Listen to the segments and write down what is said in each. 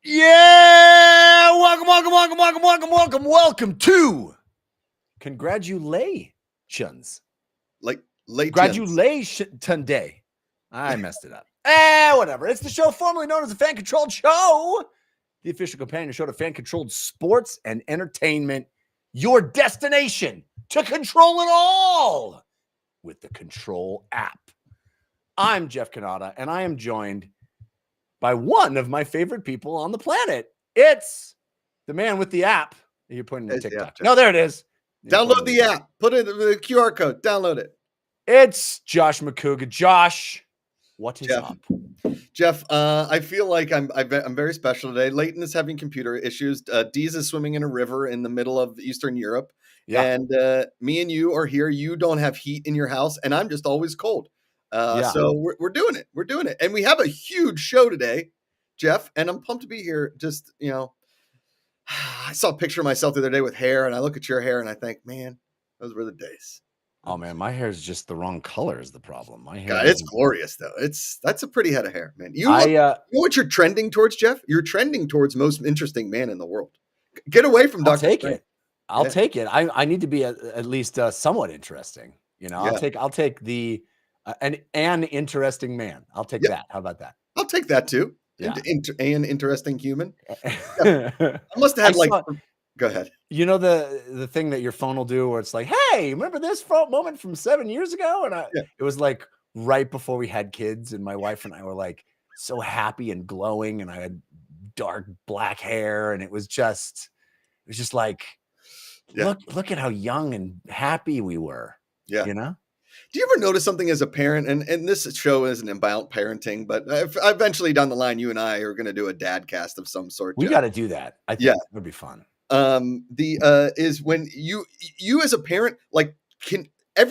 Yeah! Welcome to CongratuLEItions. Like late Congratulations Day. I messed it up. Whatever. It's the show formerly known as the Fan Controlled Show, the official companion show to fan controlled sports and entertainment. Your destination to control it all with the Control app. I'm Jeff Cannata, and I am joined by one of my favorite people on the planet. It's the man with the app. You're putting in TikTok. No, there it is. Download the app. Put in the QR code. Download it. It's Josh McCouga. Josh, what is up? Jeff, I feel like I'm very special today. Leighton is having computer issues. Deez is swimming in a river in the middle of Eastern Europe. Yeah. And me and you are here. You don't have heat in your house, and I'm just always cold. So we're doing it. We're doing it. And we have a huge show today, Jeff, and I'm pumped to be here. Just, I saw a picture of myself the other day with hair, and I look at your hair and I think, man, those were the days. Oh man, my hair is just the wrong color is the problem. My hair, God, it's glorious though. That's a pretty head of hair, man. You know what you're trending towards, Jeff? You're trending towards most interesting man in the world. Get away from Dr. Take it. I'll take it. I need to be at least somewhat interesting. I'll take the an interesting man. I'll take that. How about that? I'll take that too. Yeah. An interesting human. I must have had go ahead. You know the thing that your phone will do where it's like, hey, remember this moment from 7 years ago? And it was like right before we had kids, and my wife and I were like so happy and glowing, and I had dark black hair, and it was just like, look at how young and happy we were. Yeah. Do you ever notice something as a parent? And this show isn't about parenting, but eventually down the line, you and I are going to do a dad cast of some sort. We got to do that. I think it would be fun. Is when you as a parent,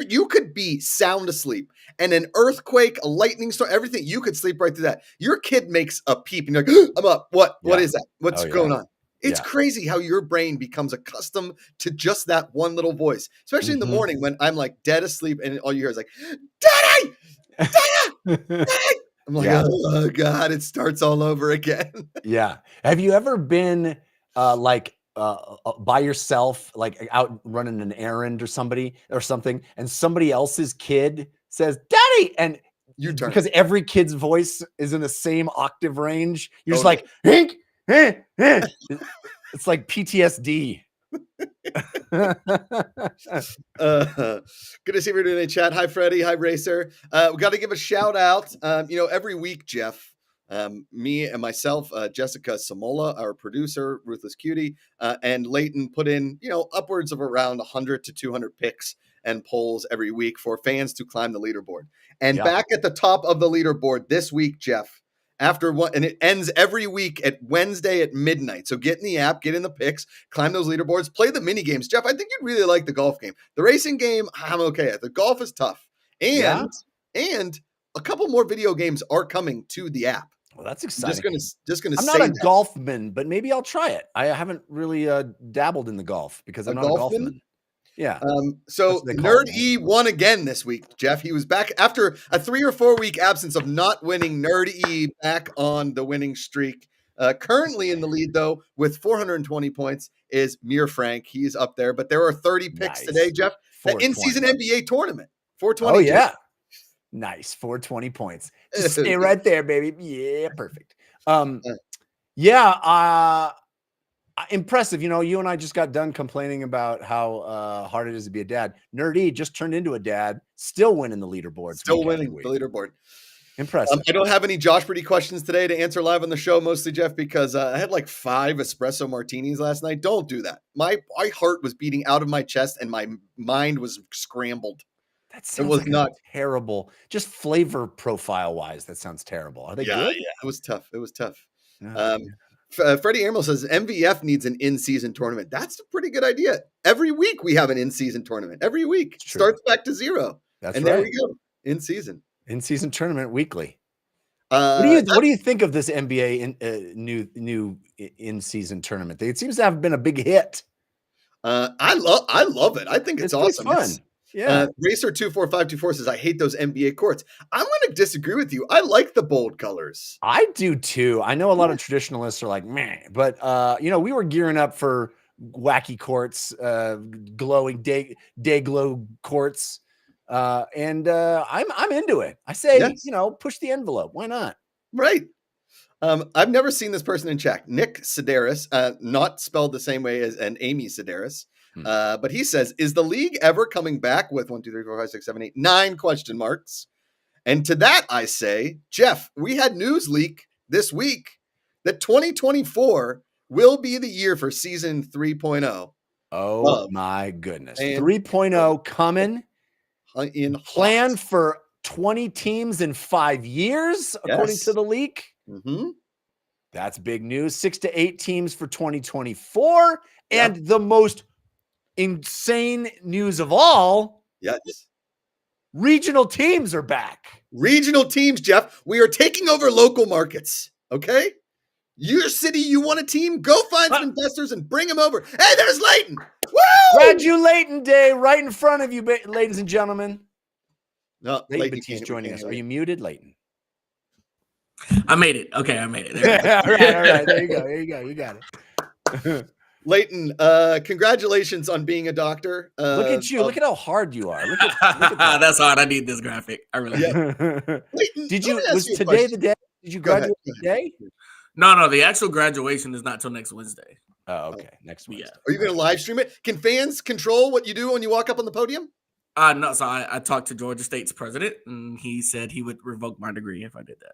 you could be sound asleep, and an earthquake, a lightning storm, everything, you could sleep right through that. Your kid makes a peep and you're like, I'm up. What is that? What's going on? It's crazy how your brain becomes accustomed to just that one little voice, especially in the morning when I'm like dead asleep and all you hear is like, Daddy! Daddy! I'm like, oh God, it starts all over again. Yeah. Have you ever been by yourself, like out running an errand or something, and somebody else's kid says, Daddy, and you turn because every kid's voice is in the same octave range. You're just like, Hink! It's like PTSD. Good to see everybody in the chat. Hi, Freddie. Hi, Racer. We got to give a shout out. Every week, Jeff, me and myself, Jessica Samola, our producer, Ruthless Cutie, and Leighton put in, upwards of around 100 to 200 picks and polls every week for fans to climb the leaderboard. And back at the top of the leaderboard this week, Jeff, and it ends every week at Wednesday at midnight. So get in the app, get in the picks, climb those leaderboards, play the mini games. Jeff, I think you'd really like the golf game. The racing game, I'm okay at. The golf is tough. And a couple more video games are coming to the app. Well, that's exciting. Just gonna. I'm not a golfman, but maybe I'll try it. I haven't really dabbled in the golf because I'm not a golfman. Yeah. So Nerd E won again this week, Jeff. He was back after a 3 or 4 week absence of not winning. Nerd E back on the winning streak. Currently in the lead, though, with 420 points is Mir Frank. He's up there, but there are 30 picks today, Jeff. In-season NBA tournament. 420. Oh, yeah. Nice. 420 points. Just stay right there, baby. Yeah, perfect. Impressive. You and I just got done complaining about how hard it is to be a dad. Nerdy just turned into a dad, still winning the leaderboard. Still winning the leaderboard. Impressive. I don't have any Josh Brady questions today to answer live on the show, mostly, Jeff, because I had like 5 espresso martinis last night. Don't do that. My heart was beating out of my chest and my mind was scrambled. That sounds not terrible. Just flavor profile wise, that sounds terrible. Are they good? Yeah, it was tough. Freddie Amel says MVF needs an in-season tournament. That's a pretty good idea. Every week we have an in-season tournament. Every week starts back to 0. That's and right. There we go. In-season tournament weekly. What do you think of this NBA new in-season tournament? It seems to have been a big hit. I love it. I think it's awesome. Fun. Yeah. Racer24524 says, I hate those NBA courts. I'm going to disagree with you. I like the bold colors. I do too. I know a lot of traditionalists are like, meh, but we were gearing up for wacky courts, glowing day glow courts. And I'm into it. I say, Yes. push the envelope. Why not? Right. I've never seen this person in chat. Nick Sedaris, not spelled the same way as an Amy Sedaris. But he says, is the league ever coming back with 1, 2, 3, 4, 5, 6, 7, 8, 9 question marks? And to that, I say, Jeff, we had news leak this week that 2024 will be the year for season 3.0. Oh my goodness. and 3.0 coming. In Plan for 20 teams in 5 years, according to the leak. Mm-hmm. That's big news. 6 to 8 teams for 2024. And the most insane news of all, yes, regional teams are back. Regional teams, Jeff. We are taking over local markets. Okay? Your city, you want a team? Go find some investors and bring them over. Hey, there's Leighton. Woo! Gratulating Day right in front of you, ladies and gentlemen. No, Leighton Batiste joining us. Are you muted, Leighton? I made it. Okay, I made it. All right. There you go. You got it. Leighton, congratulations on being a doctor. Look at you. Look at how hard you are. Look at that. That's hard. I need this graphic. I really do. Leighton, was today the day? Did you graduate today? No. The actual graduation is not till next Wednesday. Oh, okay. Next Wednesday. Yeah. Are you going to live stream it? Can fans control what you do when you walk up on the podium? No. So I talked to Georgia State's president, and he said he would revoke my degree if I did that.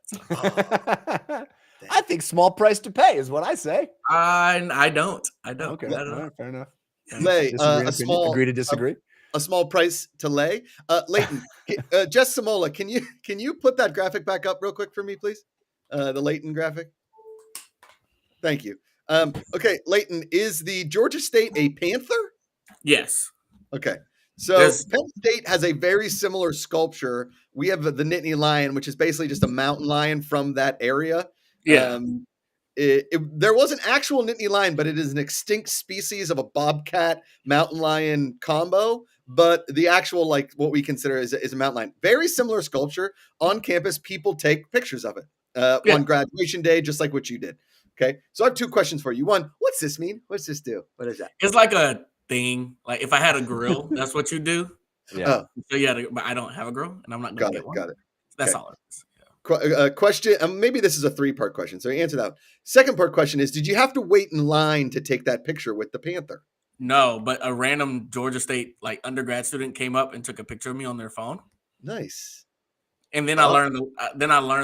So. I think small price to pay is what I say. I don't. Okay. I don't. Right, fair enough. Lay agree to disagree. A small price to lay. Leighton, Jess Samola, can you put that graphic back up real quick for me, please? The Leighton graphic. Thank you. Okay, Leighton, is the Georgia State a Panther? Yes. Okay. So Penn State has a very similar sculpture. We have the Nittany Lion, which is basically just a mountain lion from that area. Yeah. There was an actual Nittany lion, but it is an extinct species of a bobcat mountain lion combo. But the actual, like what we consider is a mountain lion. Very similar sculpture on campus. People take pictures of it on graduation day, just like what you did. Okay. So I have 2 questions for you. One, what's this mean? What's this do? What is that? It's like a thing. Like if I had a grill, that's what you do. Yeah. So yeah, but I don't have a grill, and I'm not going to get one. Got it. That's all it is. Question, maybe this is a 3-part question, so answer that. Second part question is, did you have to wait in line to take that picture with the Panther? No, but a random Georgia State undergrad student came up and took a picture of me on their phone. Nice. And then I learned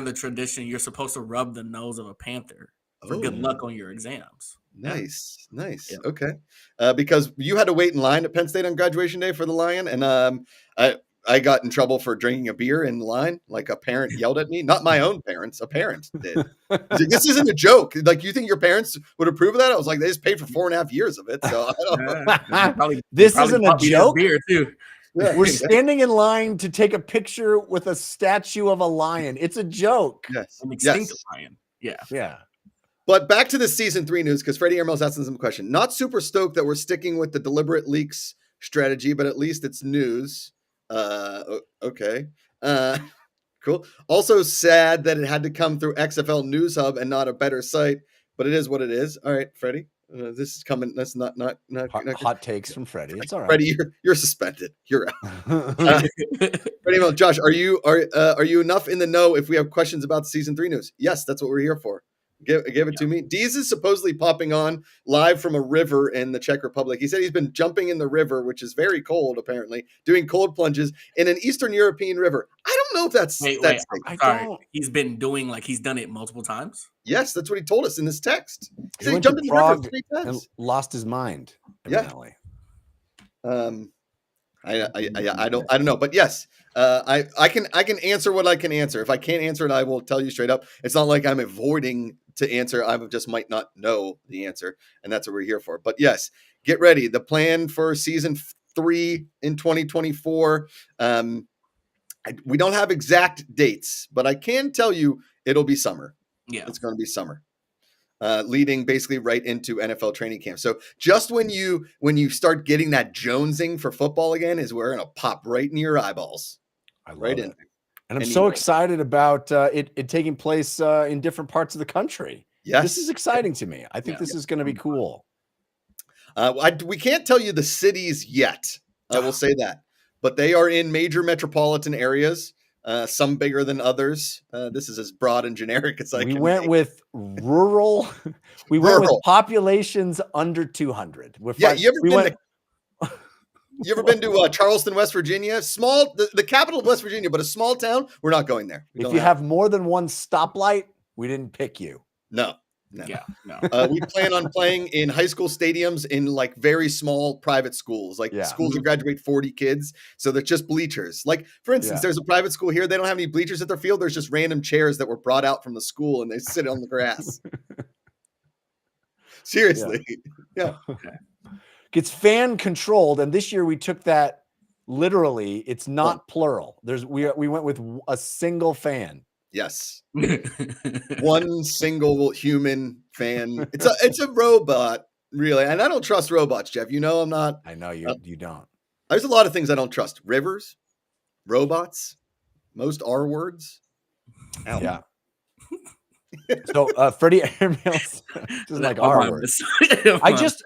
the tradition. You're supposed to rub the nose of a panther for good luck on your exams. Nice. Yeah. Okay. Because you had to wait in line at Penn State on graduation day for the Lion, and I got in trouble for drinking a beer in line. Like a parent yelled at me. Not my own parents. A parent did. Like, this isn't a joke. Like, you think your parents would approve of that? I was like, they just paid for 4.5 years of it. So I don't know. This isn't a joke. Beer too. Yeah, we're standing in line to take a picture with a statue of a lion. It's a joke. Yes. An extinct lion. Yeah. Yeah. But back to the season 3 news, because Freddie Airmail's asking some question. Not super stoked that we're sticking with the deliberate leaks strategy, but at least it's news. Okay. Cool. Also sad that it had to come through XFL News Hub and not a better site, but it is what it is. All right, Freddie. This is coming. That's not hot takes from Freddie. It's all right. Freddie, you're suspended. You're out. Freddie Airmail, Josh, are you enough in the know if we have questions about the season 3 news? Yes, that's what we're here for. Give it to me. Deez is supposedly popping on live from a river in the Czech Republic. He said he's been jumping in the river, which is very cold, apparently, doing cold plunges in an Eastern European river. I don't know if that's sorry. He's been doing he's done it multiple times. Yes, that's what he told us in this text. He went jumped in the river 3 times and lost his mind. Evidently. Yeah. I don't know, but yes, I can answer what I can answer. If I can't answer it, I will tell you straight up. It's not like I'm avoiding to answer. I just might not know the answer, and that's what we're here for. But yes, get ready. The plan for season 3 in 2024. We don't have exact dates, but I can tell you it'll be summer. Yeah, it's going to be summer. leading basically right into NFL training camp. So just when you start getting that jonesing for football again is where it'll pop right in your eyeballs. I love Right it. in. And I'm And so you- excited about it taking place in different parts of the country. Yes. This is exciting to me. I think this is going to be cool. We can't tell you the cities yet. I will say that. But they are in major metropolitan areas, some bigger than others. This is as broad and generic as I can. We went make. with rural. We went with populations under 200. You ever been to Charleston, West Virginia? Small, the capital of West Virginia, but a small town. We're not going there. If you have more than one stoplight, we didn't pick you. No. Yeah, no. We plan on playing in high school stadiums in like very small private schools, like schools that graduate 40 kids. So they're just bleachers. Like, for instance, there's a private school here. They don't have any bleachers at their field. There's just random chairs that were brought out from the school and they sit on the grass. Seriously. Yeah. Okay. It's fan controlled. And this year we took that literally. It's not plural. We went with a single fan. Yes. One single human fan. It's a robot, really. And I don't trust robots, Jeff. You know I'm not. I know you don't. There's a lot of things I don't trust. Rivers, robots, most R words. Ow. Yeah. So Freddie Airmails doesn't like R words. I just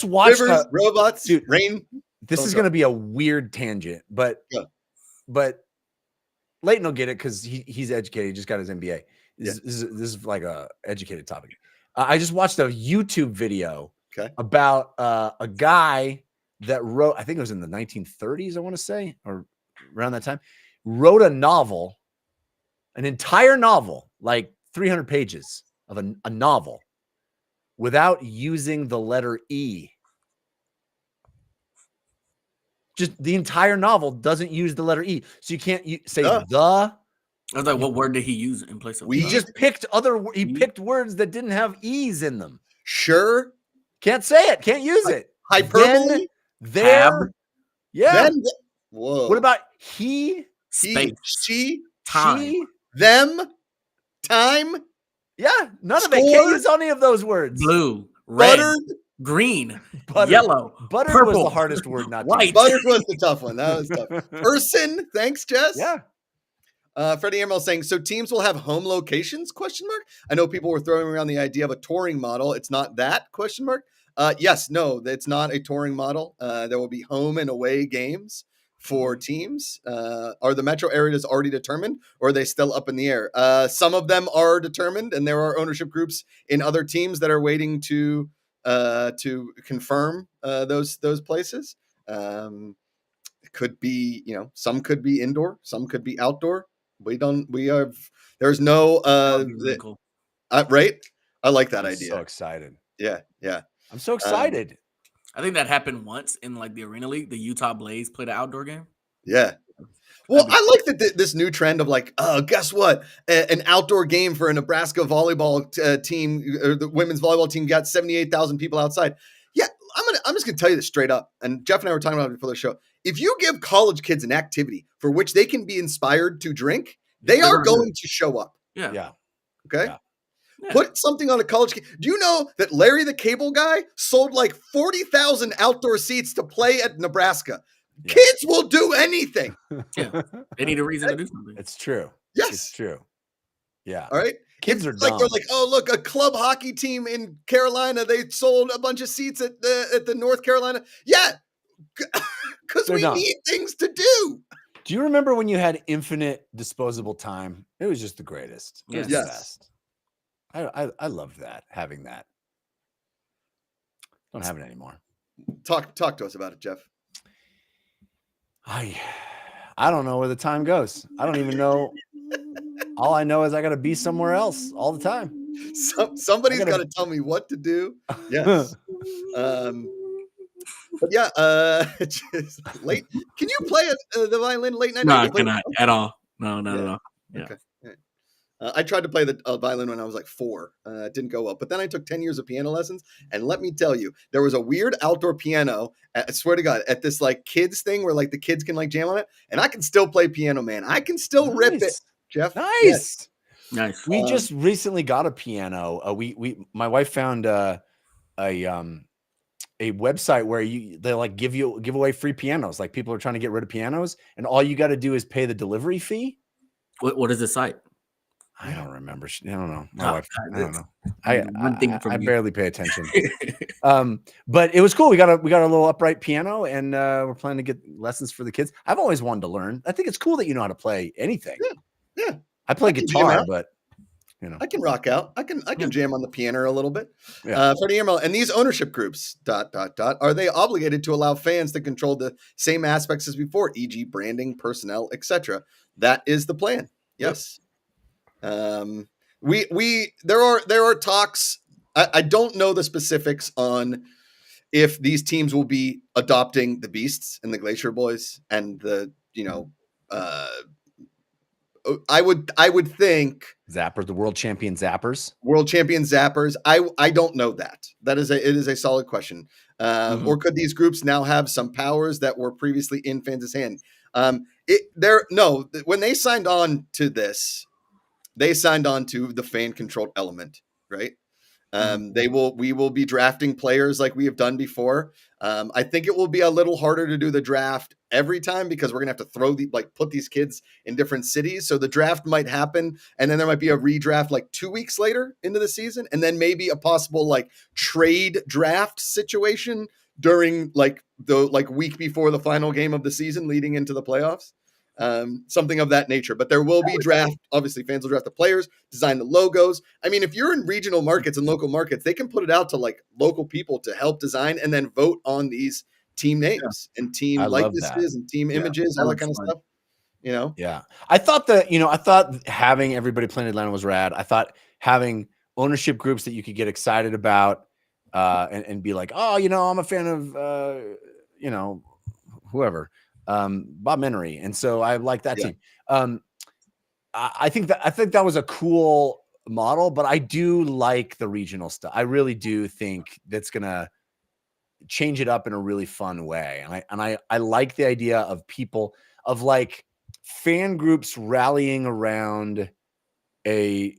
watched Rivers, robots, dude, rain. This is going to be a weird tangent, but Leighton will get it because he's educated. He just got his MBA. This is like a educated topic. I just watched a YouTube video about a guy that wrote, I think it was in the 1930s, I want to say, or around that time, wrote a novel, an entire novel, like 300 pages of a novel without using the letter E. Just the entire novel doesn't use the letter E. So you can't say the. I was like, what word did he use in place of He just picked picked words that didn't have E's in them. Sure. Can't say it. Can't use it. Hyperbole. There. Yeah. Whoa. What about he? Space. She. Time. She. Them. Time. Yeah. None of it. Can't use any of those words. Blue. Red. Buttered. Green. Butter. Yellow. Butter purple, was the hardest word not to white. use. Buttered was the tough one. That was tough. Person. Thanks, Jess. Yeah. Freddie Emerald saying, so teams will have home locations? ? I know people were throwing around the idea of a touring model. It's not that ? Yes, no, it's not a touring model. There will be home and away games for teams. Are the metro areas already determined, or are they still up in the air? Some of them are determined, and there are ownership groups in other teams that are waiting to confirm those places. It could be, some could be indoor, some could be outdoor. There's no Cool. right. I like that I'm idea. so excited. Yeah. I'm so excited. I think that happened once in like the Arena League. The Utah Blaze played an outdoor game. Yeah. Well, I like that this new trend of like, oh, guess what? An outdoor game for a Nebraska volleyball team, or the women's volleyball team, got 78,000 people outside. Yeah, I'm just gonna tell you this straight up. And Jeff and I were talking about it before the show. If you give college kids an activity for which they can be inspired to drink, they are going to show up. Yeah. Okay. Yeah. Put something on a college kid. Do you know that Larry the Cable Guy sold like 40,000 outdoor seats to play at Nebraska? Yeah. Kids will do anything. Yeah. They need a reason to do something. It's true. Yes. It's true. Yeah. All right. Kids are like dumb. they're like, oh, look, a club hockey team in Carolina. They sold a bunch of seats at the North Carolina. Yeah. Because we need things to do. Do you remember when you had infinite disposable time? It was just the greatest. It was the best. I loved that, having that. Don't have it anymore. Talk to us about it, Jeff. I don't know where the time goes. I don't even know. All I know is I got to be somewhere else all the time. Somebody's got to tell me what to do. Yes. But yeah, just late. Can you play the violin late night? No, I cannot at all. No, not at all. Yeah. Okay. I tried to play the violin when I was like 4. It didn't go well. But then I took 10 years of piano lessons. And let me tell you, there was a weird outdoor piano, I swear to God, at this like kids thing where like the kids can like jam on it. And I can still play piano, man. I can still rip it, Jeff. Nice. Nice. We just recently got a piano. My wife found a website where they like give away free pianos. Like people are trying to get rid of pianos, and all you got to do is pay the delivery fee. What is the site? I don't remember. I don't know. My wife. I don't know. One thing from I you. barely pay attention. But it was cool. We got a little upright piano, and we're planning to get lessons for the kids. I've always wanted to learn. I think it's cool that you know how to play anything. Yeah. I play guitar, but I can rock out. I can jam on the piano a little bit. Yeah. Freddie Emerald, and these ownership groups, ... are they obligated to allow fans to control the same aspects as before, e.g., branding, personnel, etc.? That is the plan. Yes. There are talks. I don't know the specifics on if these teams will be adopting the Beasts and the Glacier Boys and the I would think Zappers, the world champion Zappers. World champion Zappers. I don't know that. It is a solid question. Or could these groups now have some powers that were previously in fans' hand? When they signed on to this, they signed on to the fan controlled element, right? We will be drafting players like we have done before. I think it will be a little harder to do the draft every time because we're gonna have to put these kids in different cities. So the draft might happen, and then there might be a redraft like 2 weeks later into the season, and then maybe a possible like trade draft situation during the week before the final game of the season, leading into the playoffs. Something of that nature, but there will be draft. Obviously, fans will draft the players, design the logos. I mean, if you're in regional markets and local markets, they can put it out to like local people to help design and then vote on these team names and team likenesses and team images, all that kind of stuff. Yeah. I thought having everybody playing Atlanta was rad. I thought having ownership groups that you could get excited about and be like, oh, I'm a fan of whoever. Bob Menery, and so I like that team. I think that was a cool model, but I do like the regional stuff. I really do think that's gonna change it up in a really fun way, and I like the idea of people of like fan groups rallying around a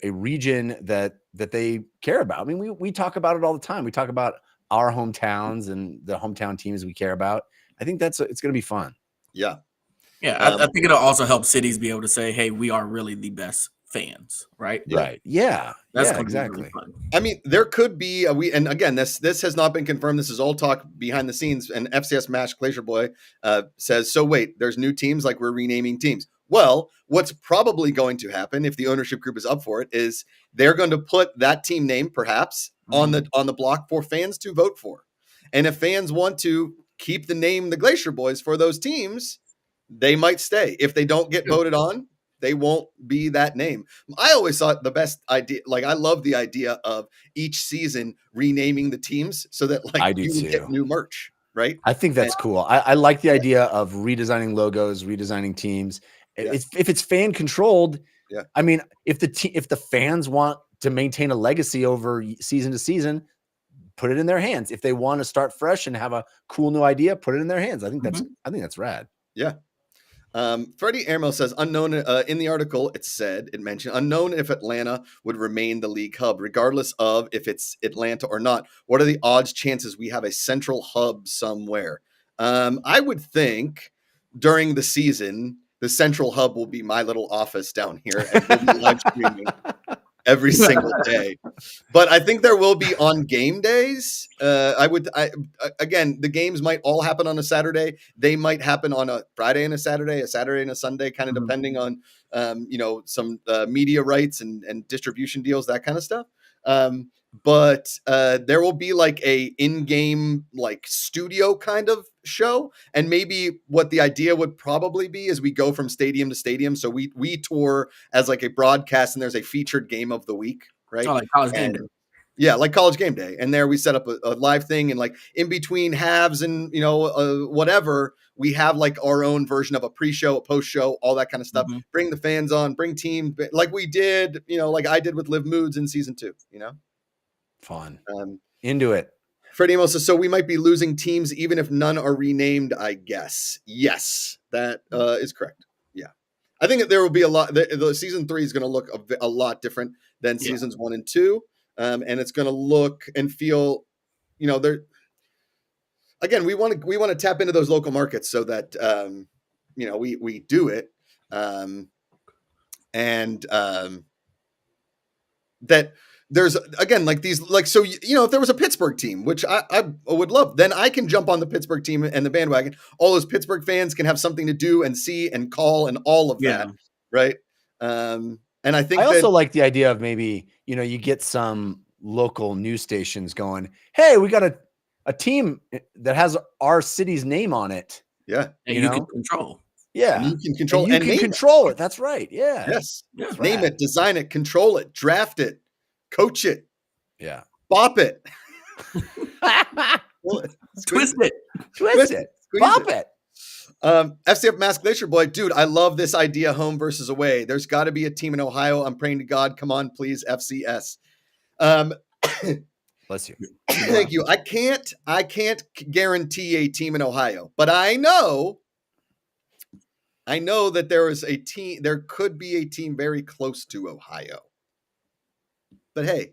region that they care about. I mean, we talk about it all the time. We talk about our hometowns and the hometown teams we care about. I think it's going to be fun. Yeah. I think it'll also help cities be able to say, hey, we are really the best fans, right? Right. Yeah. That's exactly. Really fun. I mean, there could be and again, this has not been confirmed. This is all talk behind the scenes. And FCS Mash Glacier Boy says, so wait, there's new teams, like we're renaming teams. Well, what's probably going to happen if the ownership group is up for it is they're going to put that team name perhaps on the block for fans to vote for. And if fans want to keep the name the Glacier Boys for those teams, they might stay. If they don't get voted on, they won't be that name. I always thought the best idea, I love the idea of each season renaming the teams so that you would get new merch, right? I think that's cool. I like the idea of redesigning logos, redesigning teams. If it's fan controlled, I mean, if the fans want to maintain a legacy over season to season, put it in their hands. If they want to start fresh and have a cool new idea, put it in their hands. I think that's rad. Yeah. Freddie Airmail says, unknown in the article, it mentioned unknown if Atlanta would remain the league hub, regardless of if it's Atlanta or not. What are the odds chances we have a central hub somewhere? I would think during the season, the central hub will be my little office down here and we'll be live streaming every single day. But I think there will be on game days. Again, the games might all happen on a Saturday. They might happen on a Friday and a Saturday and a Sunday, kind of depending on, some media rights and distribution deals, that kind of stuff. But there will be like a in-game studio kind of show, and maybe what the idea would probably be is we go from stadium to stadium. So we tour as like a broadcast, and there's a featured game of the week, right? Oh, like College Game Day. Yeah, like College Game Day, and there we set up a live thing, and like in between halves and whatever, we have like our own version of a pre-show, a post-show, all that kind of stuff. Bring the fans on, bring teams, like we did, like I did with Live Moods in season 2. Fun. Into it. Freddie Emo says, so we might be losing teams even if none are renamed, I guess. Yes, that is correct. Yeah. I think that there will be a lot. The season 3 is going to look a lot different than seasons 1 and 2, and it's going to look and feel, there. Again, we want to tap into those local markets so that we do it, and that there's again like these so if there was a Pittsburgh team, which I would love, then I can jump on the Pittsburgh team and the bandwagon. All those Pittsburgh fans can have something to do and see and call and all of that, right? And I think I also like the idea of maybe you get some local news stations going, hey, we got a team that has our city's name on it. Yeah. And you can control. Yeah. And you can control and you can control it. That's right. Yeah. Yes. That's name it, design it, control it, draft it, coach it. Yeah. Bop it. Twist it. Bop it. FCF Mask Glacier Boy, dude, I love this idea, home versus away. There's got to be a team in Ohio. I'm praying to God. Come on, please, FCS. Bless you. Thank you. I can't guarantee a team in Ohio, but I know that there could be a team very close to Ohio. But hey,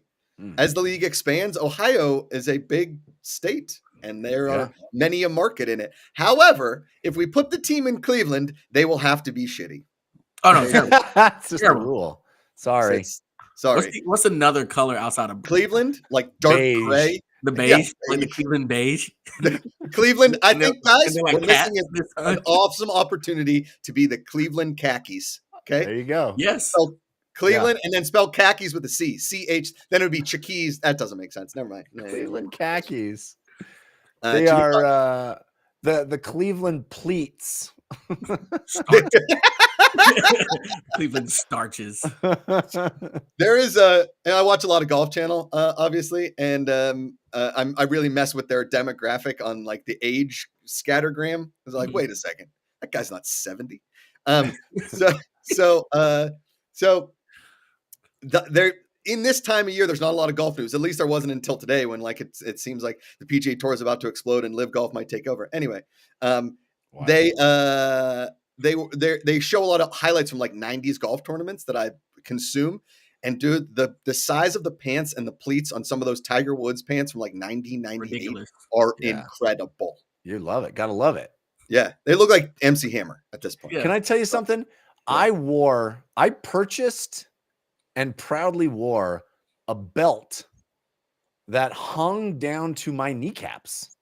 as the league expands, Ohio is a big state and there are many a market in it. However, if we put the team in Cleveland, they will have to be shitty. Oh no, that's just a rule. Sorry. Sorry. What's another color outside of Cleveland? Like dark gray. The beige, like the Cleveland beige. Cleveland, I think, guys, we're missing an awesome opportunity to be the Cleveland khakis. Okay, there you go. Yes, so Cleveland, and then spell khakis with a C, CH. Then it would be Chickies. That doesn't make sense. Never mind. Cleveland khakis. They are the Cleveland pleats. Cleveland starches. There is and I watch a lot of Golf Channel, obviously, and I really mess with their demographic on like the age scattergram. I was like, wait a second, that guy's not 70. There in this time of year, there's not a lot of golf news. At least there wasn't until today, when like it seems like the PGA Tour is about to explode and Live Golf might take over. Anyway, they show a lot of highlights from like 90s golf tournaments that I consume. And dude, the size of the pants and the pleats on some of those Tiger Woods pants from like 1998 are incredible. You love it. Gotta love it. Yeah. They look like MC Hammer at this point. Yeah. Can I tell you something? Yeah. I purchased and proudly wore a belt that hung down to my kneecaps.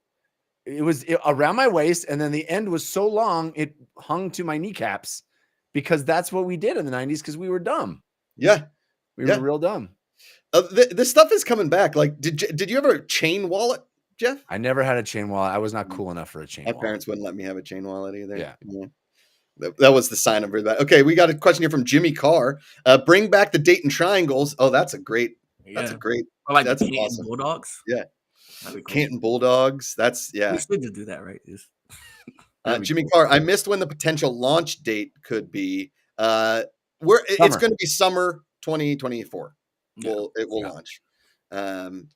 It was around my waist, and then the end was so long it hung to my kneecaps, because that's what we did in the 90s, because we were dumb. Yeah. We were real dumb. This stuff is coming back. Like, did you ever have a chain wallet, Jeff? I never had a chain wallet. I was not cool enough for a chain wallet. My parents wouldn't let me have a chain wallet either. Yeah. That was the sign of that. Okay, we got a question here from Jimmy Carr. Bring back the Dayton Triangles. Oh, that's a great. That's that's awesome. Bulldogs. Yeah. Cool. Canton Bulldogs. That's We should just do that, right? Jimmy Carr, I missed when the potential launch date could be. It's going to be summer 2024. It will launch.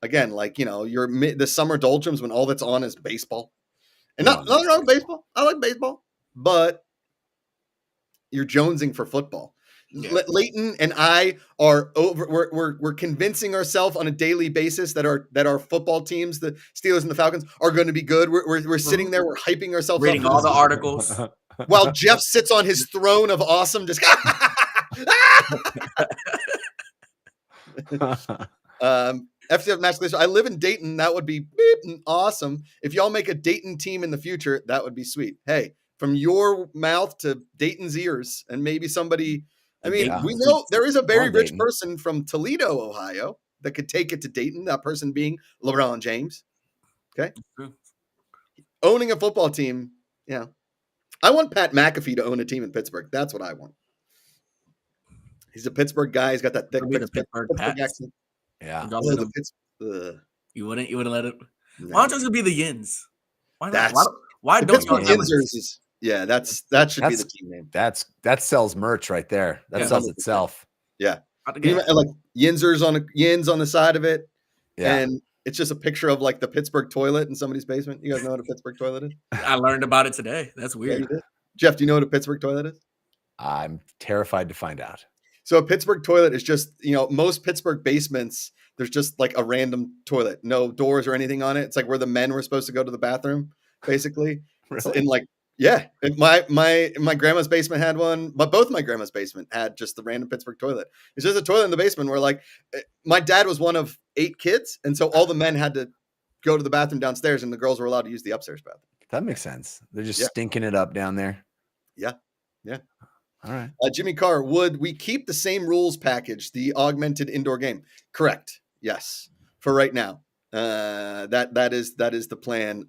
Again, like the summer doldrums when all that's on is baseball, and not baseball. I like baseball, but you're jonesing for football. Yeah. Leighton and I are over. We're convincing ourselves on a daily basis that our football teams, the Steelers and the Falcons, are going to be good. We're sitting there, we're hyping ourselves, reading all the articles, while Jeff sits on his throne of awesome. Just FCF Match List. I live in Dayton. That would be awesome. If y'all make a Dayton team in the future, that would be sweet. Hey, from your mouth to Dayton's ears, and maybe somebody. I mean, we know there is a very rich person from Toledo, Ohio, that could take it to Dayton. That person being LeBron James. Okay, owning a football team. Yeah, I want Pat McAfee to own a team in Pittsburgh. That's what I want. He's a Pittsburgh guy. He's got that thick Pittsburgh accent. Yeah. You wouldn't let it. No. Why don't you be the Yins? Why not? Why don't Pittsburgh Yinzers? Yeah, that should be the team name. That sells merch right there. That sells itself. Yeah, like Yinzers Yins on the side of it. Yeah, and it's just a picture of like the Pittsburgh toilet in somebody's basement. You guys know what a Pittsburgh toilet is? I learned about it today. That's weird. Yeah, Jeff, do you know what a Pittsburgh toilet is? I'm terrified to find out. So a Pittsburgh toilet is just, most Pittsburgh basements, there's just like a random toilet, no doors or anything on it. It's like where the men were supposed to go to the bathroom, basically. Really? In like, yeah, my grandma's basement had one, but both my grandma's basement had just the random Pittsburgh toilet. It's just a toilet in the basement where like my dad was one of 8 kids. And so all the men had to go to the bathroom downstairs and the girls were allowed to use the upstairs bathroom. That makes sense. They're just stinking it up down there. Yeah. Yeah. All right. Jimmy Carr, would we keep the same rules package, the augmented indoor game? Correct. Yes. For right now. That is the plan.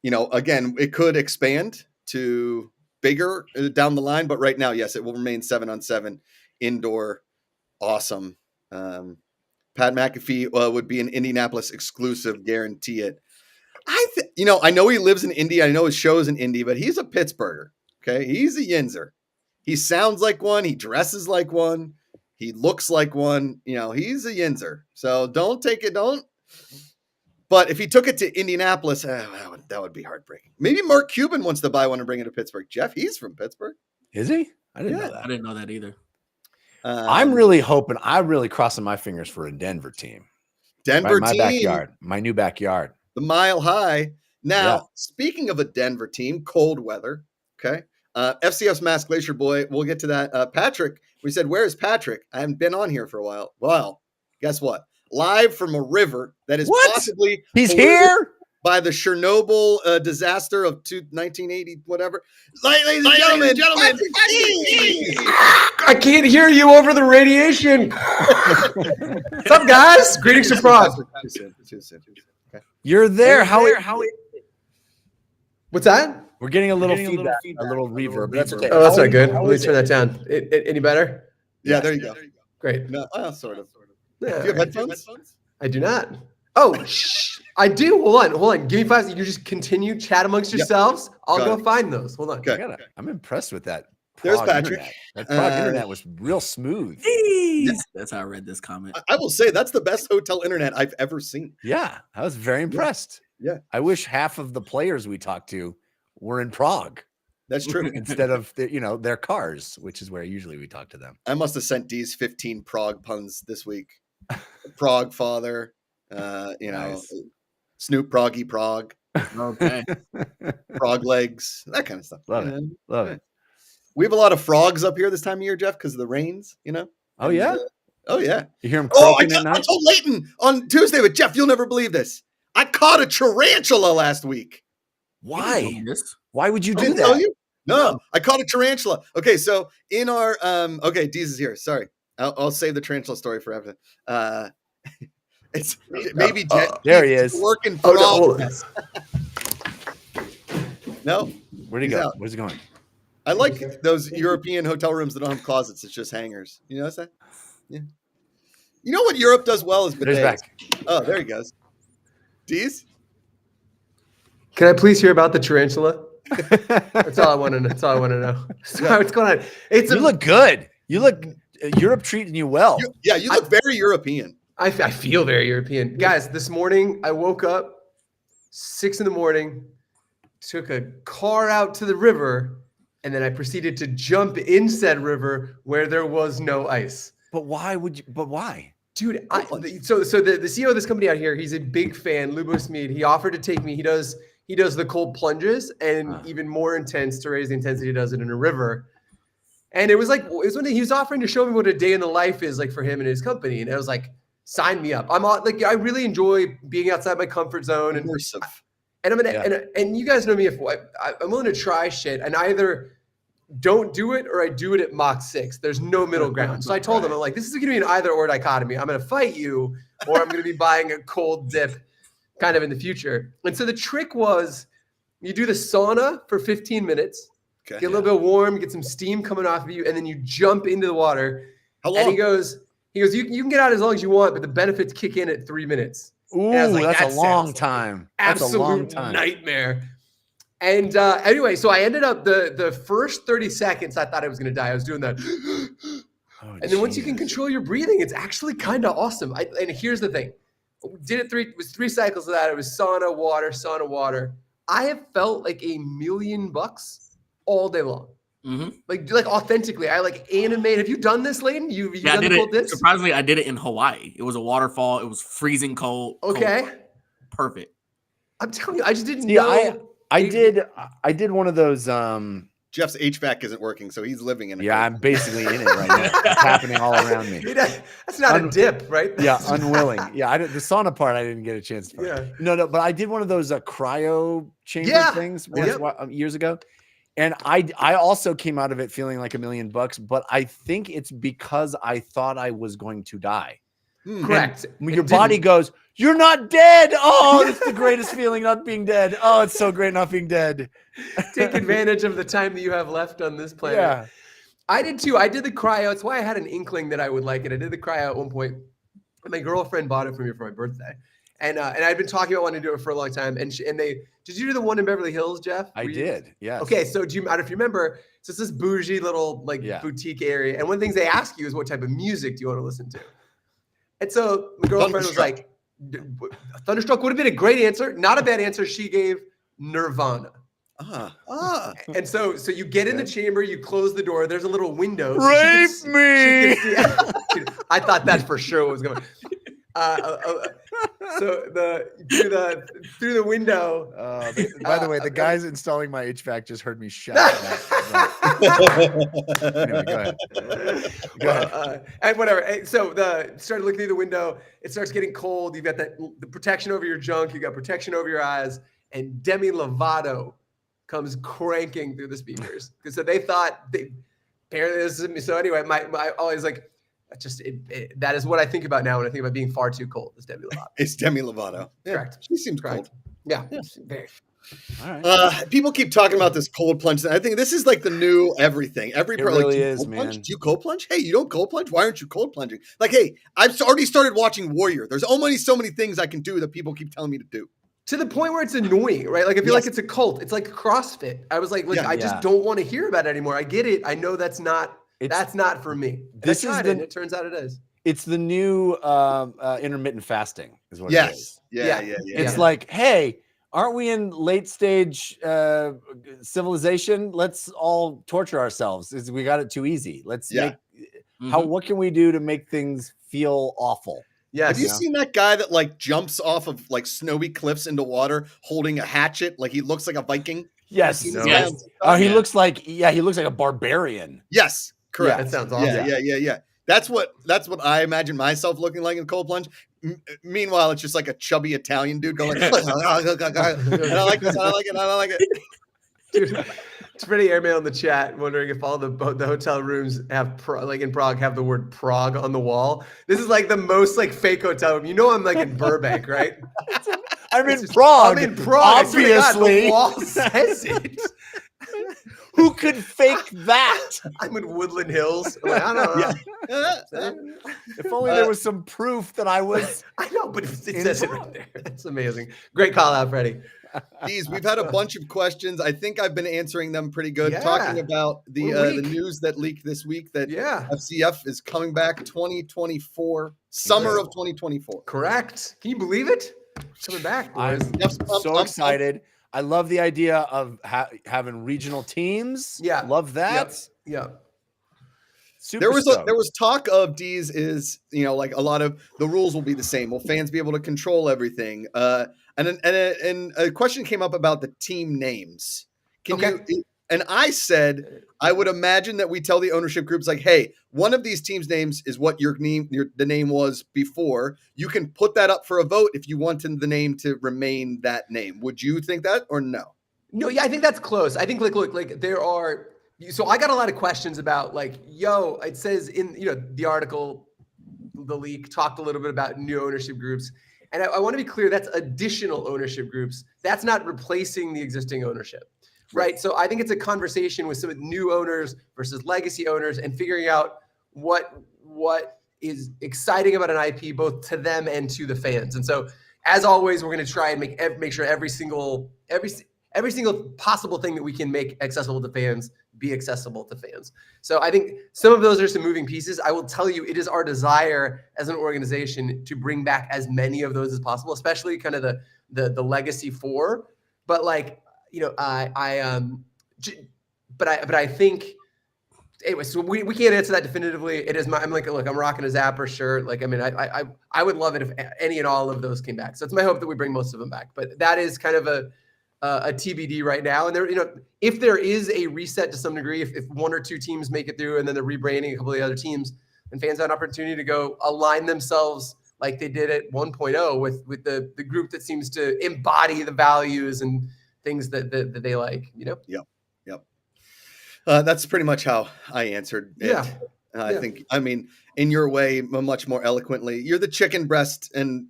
Again, it could expand to bigger down the line, but right now, yes, it will remain 7-on-7 indoor. Awesome. Pat McAfee would be an Indianapolis exclusive, guarantee it. I know he lives in Indy. I know his show's in Indy, but he's a Pittsburgher. Okay. He's a Yinzer. He sounds like one. He dresses like one. He looks like one. He's a Yinzer. So don't take it. But if he took it to Indianapolis, that would be heartbreaking. Maybe Mark Cuban wants to buy one and bring it to Pittsburgh. Jeff, he's from Pittsburgh. Is he? I didn't know that. I didn't know that either. I'm really hoping. I'm really crossing my fingers for a Denver team. Denver my team. backyard. My new backyard. The Mile High. Now, speaking of a Denver team, cold weather. Okay. FCS Mass Glacier Boy. We'll get to that. Patrick, we said, where's Patrick? I haven't been on here for a while. Well, guess what? Live from a river that is possibly he's here by the Chernobyl disaster of 1980, whatever. Ladies and gentlemen, I can't hear you over the radiation. What's up, guys? Greetings from Prague. Too soon. Okay. You're there. How? What's that? We're getting a little feedback, a little reverb. But that's okay. Oh, that's not good. Let me turn that down. Any better? Yeah, there you go. Great. No, sort of. Yeah. Do you have headphones? I do not. Oh, I do. Hold on. Give me 5 seconds. You just continue, chat amongst yourselves. I'll go find those. Hold on. Okay. I'm impressed with that. There's Patrick. Internet. That Prague internet was real smooth. That's how I read this comment. I will say that's the best hotel internet I've ever seen. Yeah, I was very impressed. Yeah. I wish half of the players we talked to were in Prague. That's true. Instead of their cars, which is where usually we talk to them. I must have sent D's 15 Prague puns this week. Prague father, nice. Snoop Proggy Prague. Okay. Frog legs, that kind of stuff. Love it. We have a lot of frogs up here this time of year, Jeff, because of the rains, Oh, yeah? Oh, yeah. You hear them croaking at night? I told Leighton on Tuesday, but Jeff, you'll never believe this. I caught a tarantula last week. Why? Why would you do Didn't that? tell you? No, I caught a tarantula. Okay, so in our Deez is here. Sorry, I'll save the tarantula story for after. It's maybe there he is working frog. Oh, no, where'd he go? Where's he going? I like those European hotel rooms that don't have closets. It's just hangers. You notice that? Yeah. You know what Europe does well is bidets. Back. Oh, there he goes. Deez? Can I please hear about the tarantula? That's all I want to know. That's all I want to know. Sorry, what's going on? You look good. You look Europe treating you well. You look very European. I feel very European. Guys, this morning I woke up 6 a.m, took a car out to the river, and then I proceeded to jump in said river where there was no ice. But why would you? But why? Dude, so the CEO of this company out here, he's a big fan, Lubos Mead. He offered to take me. He does the cold plunges and even more intense to raise the intensity. He does it in a river. And it was when he was offering to show me what a day in the life is like for him and his company. And I was like, sign me up. I really enjoy being outside my comfort zone. And I'm and you guys know me. If I'm willing to try shit, and I either don't do it or I do it at Mach 6. There's no middle ground. So I told him, I'm like, this is going to be an either or dichotomy. I'm going to fight you, or I'm going to be buying a cold dip kind of in the future. And so the trick was you do the sauna for 15 minutes, get a little bit warm, get some steam coming off of you, and then you jump into the water. How long? And he goes, you can get out as long as you want, but the benefits kick in at 3 minutes. Ooh, that's a long time. That's a long time. Nightmare. And anyway, so I ended up the first 30 seconds, I thought I was going to die. I was doing that. And then once you can control your breathing, it's actually kind of awesome. And here's the thing. It was 3 cycles of that. It was sauna, water. I have felt like $1 million all day long. Like authentically. I like animate. Have you done this, Layden? You Yeah, I done did the cold it. discs? Surprisingly, I did it in Hawaii. It was a waterfall. It was freezing cold. Okay. Cold. Perfect. I'm telling you, I just didn't See, know. I did one of those. Jeff's HVAC isn't working, so he's living in it. Yeah, I'm basically in it right now. It's happening all around me. That's not a dip, right? Yeah, unwilling. Yeah, the sauna part I didn't get a chance to. Yeah. No, but I did one of those cryo chamber things years ago, and I also came out of it feeling like $1 million. But I think it's because I thought I was going to die. Correct. Your body goes, "You're not dead." Oh, it's the greatest feeling, not being dead. Oh, it's so great not being dead. Take advantage of the time that you have left on this planet. Yeah. I did too. I did the cryo. It's why I had an inkling that I would like it. I did the cryo at one point. And my girlfriend bought it for me for my birthday. And I'd been talking about wanting to do it for a long time. And did you do the one in Beverly Hills, Jeff? I did. Yes. Okay. So I don't know if you remember, so it's this bougie little boutique area. And one of the things they ask you is what type of music do you want to listen to? And so my girlfriend was like, Thunderstruck would have been a great answer. Not a bad answer. She gave Nirvana. And so you get in the chamber, you close the door. There's a little window. So Rape me. I thought that for sure was going. So through the window. By the way, the guys installing my HVAC just heard me shout. Anyway, go ahead. And whatever. So started looking through the window. It starts getting cold. You've got the protection over your junk. You got protection over your eyes. And Demi Lovato comes cranking through the speakers. So they thought apparently this is so anyway. My always like. That is what I think about now when I think about being far too cold. Is Demi Lovato? It's Demi Lovato. Yeah, correct. She seems cold. Yeah. Very. All right. People keep talking about this cold plunge. I think this is like the new everything. It really is, man. Do you cold plunge? Hey, you don't cold plunge? Why aren't you cold plunging? Like, hey, I've already started watching Warrior. There's only so many things I can do that people keep telling me to do. To the point where it's annoying, right? Like I feel like it's a cult. It's like CrossFit. I was like, I just don't want to hear about it anymore. I get it. I know that's not for me. This is it turns out it is. It's the new intermittent fasting, is what it is. Yeah. It's like, hey, aren't we in late stage civilization? Let's all torture ourselves. We got it too easy. Let's make what can we do to make things feel awful? Yes. Have you seen that guy that like jumps off of like snowy cliffs into water holding a hatchet? Like he looks like a Viking. Yes. Yes. Oh, he looks like a barbarian. Yes. Correct. That sounds awesome. Yeah. That's what I imagine myself looking like in cold plunge. Meanwhile, it's just like a chubby Italian dude going, I don't like this. I don't like it. Dude, it's pretty airmail in the chat wondering if all the hotel rooms have like in Prague have the word Prague on the wall. This is like the most like fake hotel room. You know I'm like in Burbank, right? I'm in Prague. I'm in Prague. Obviously. The wall says it. Who could fake that? I'm in Woodland Hills. Like, I don't know. If only there was some proof that I was. I know, but it says it right there. That's amazing. Great call out, Freddie. We've had a bunch of questions. I think I've been answering them pretty good. Talking about the news that leaked this week that FCF is coming back 2024, summer of 2024. Correct. Can you believe it? It's coming back, boys. I'm so excited. I love the idea of having regional teams. Yeah. Love that. Yeah. There was talk of D's is, like a lot of the rules will be the same. Will fans be able to control everything? And a question came up about the team names. And I said, I would imagine that we tell the ownership groups like, hey, one of these teams' names is what the name was before. You can put that up for a vote if you want the name to remain that name. Would you think that or no? No, yeah, I think that's close. I think like there are. So I got a lot of questions about like, it says in the article, the leak talked a little bit about new ownership groups. And I want to be clear, that's additional ownership groups. That's not replacing the existing ownership. Right. So I think it's a conversation with some new owners versus legacy owners and figuring out what is exciting about an IP, both to them and to the fans. And so, as always, we're going to try and make sure every single possible thing that we can make accessible to fans be accessible to fans. So I think some of those are some moving pieces. I will tell you, it is our desire as an organization to bring back as many of those as possible, especially kind of the legacy four. But like, but I think anyway. So we can't answer that definitively. It is I'm like, look, I'm rocking a Zapper shirt. Like, I mean, I would love it if any and all of those came back. So it's my hope that we bring most of them back. But that is kind of a TBD right now. And there, if there is a reset to some degree, if one or two teams make it through and then they're rebranding a couple of the other teams, and fans have an opportunity to go align themselves like they did at 1.0 with the group that seems to embody the values and things that they like, Yep. That's pretty much how I answered it. Yeah. I think, I mean, in your way, much more eloquently, you're the chicken breast and,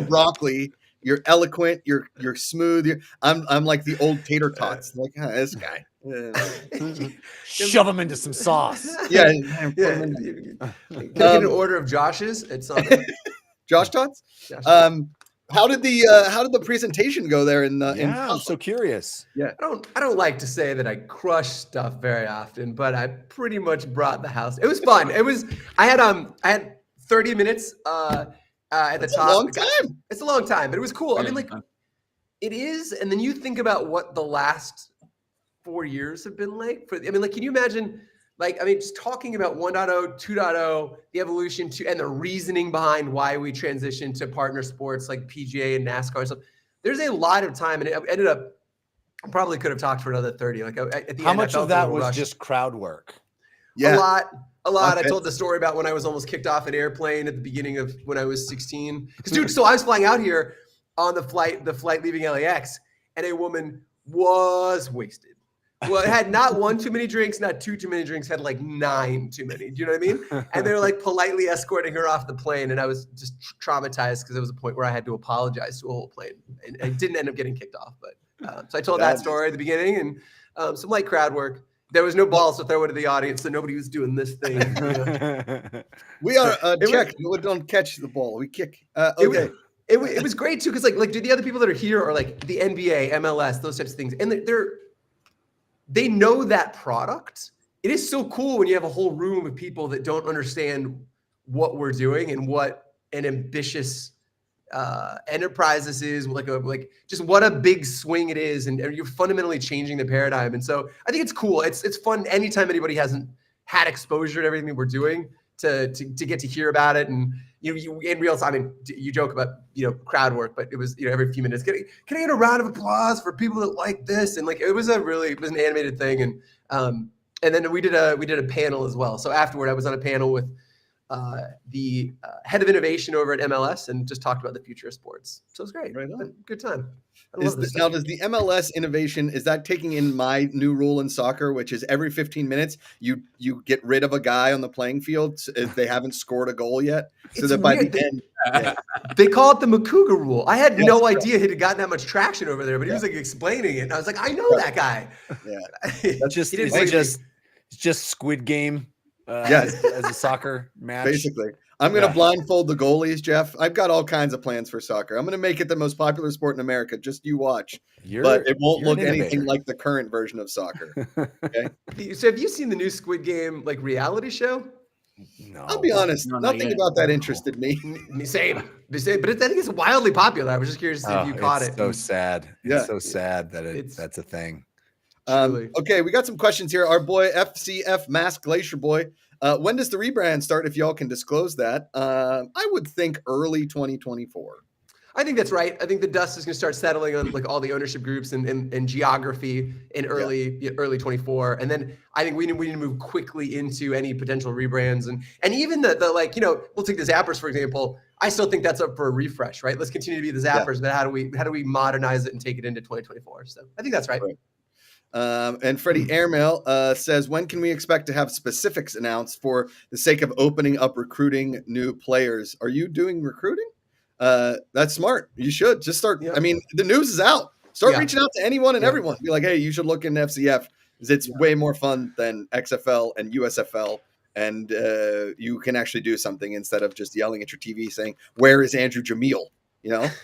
broccoli. You're eloquent. You're smooth. I'm like the old tater tots. Like, this guy. Shove them into some sauce. Yeah. Can I get an order of Josh's? It's on Josh tots. Josh. How did the presentation go there? I'm so curious. Yeah, I don't like to say that I crush stuff very often, but I pretty much brought the house. It was fun. I had 30 minutes at the top. A long time. It's a long time, but it was cool. I mean, like, it is. And then you think about what the last 4 years have been like. Can you imagine? Just talking about 1.0, 2.0, the evolution and the reasoning behind why we transitioned to partner sports like PGA and NASCAR and stuff. There's a lot of time, and it ended up. I probably could have talked for another 30. At the How end, much of that was just crowd work? Yeah, a lot. Okay. I told the story about when I was almost kicked off an airplane at the beginning of when I was 16. Because, dude, so I was flying out here on the flight leaving LAX, and a woman was wasted. Well, it had not one too many drinks, not two too many drinks, had like 9 too many. Do you know what I mean? And they were like politely escorting her off the plane. And I was just traumatized because there was a point where I had to apologize to a whole plane. And I didn't end up getting kicked off. But so I told that story at the beginning and some light crowd work. There was no balls to throw into the audience, so nobody was doing this thing. We are checked. We don't catch the ball. We kick. Okay. It was great too, because like do the other people that are here are like the NBA, MLS, those types of things. And they know that product. It is so cool when you have a whole room of people that don't understand what we're doing and what an ambitious enterprise this is, like just what a big swing it is, and you're fundamentally changing the paradigm. And so I think it's cool. It's fun anytime anybody hasn't had exposure to everything we're doing to get to hear about it. And you in real time. I mean, you joke about crowd work, but it was every few minutes. Can I get a round of applause for people that like this? And like it was an animated thing. And then we did a panel as well. So afterward, I was on a panel with the head of innovation over at MLS and just talked about the future of sports. So it was great. Right on. Good time. Now, does the MLS innovation, is that taking in my new rule in soccer, which is every 15 minutes you get rid of a guy on the playing field if they haven't scored a goal yet? So that by the end, they call it the Makuga rule. I had no idea it had gotten that much traction over there, but he was like explaining it, and I was like, I know that guy. Yeah, That's just Squid Game. As a soccer match, basically. I'm going to blindfold the goalies, Jeff. I've got all kinds of plans for soccer. I'm going to make it the most popular sport in America. Just you watch. But it won't look anything like the current version of soccer. Okay. So have you seen the new Squid Game reality show? No. I'll be honest. Nothing about that interested me. Same. But I think it's wildly popular. I was just curious to see if you caught it. So sad. Yeah. It's so sad that that's a thing. Okay, we got some questions here. Our boy FCF Mask Glacier Boy. When does the rebrand start, if y'all can disclose that? I would think early 2024. I think that's right. I think the dust is going to start settling on all the ownership groups and geography in early 24. And then I think we need to move quickly into any potential rebrands and even we'll take the Zappers, for example. I still think that's up for a refresh, right? Let's continue to be the Zappers, but how do we modernize it and take it into 2024? So I think that's right. And Freddie Airmail says, when can we expect to have specifics announced for the sake of opening up recruiting new players? Are you doing recruiting? That's smart. You should just start. Yeah. I mean, the news is out. Start reaching out to anyone and everyone. Be like, hey, you should look into FCF. It's way more fun than XFL and USFL. And you can actually do something instead of just yelling at your TV saying, where is Andrew Jamil?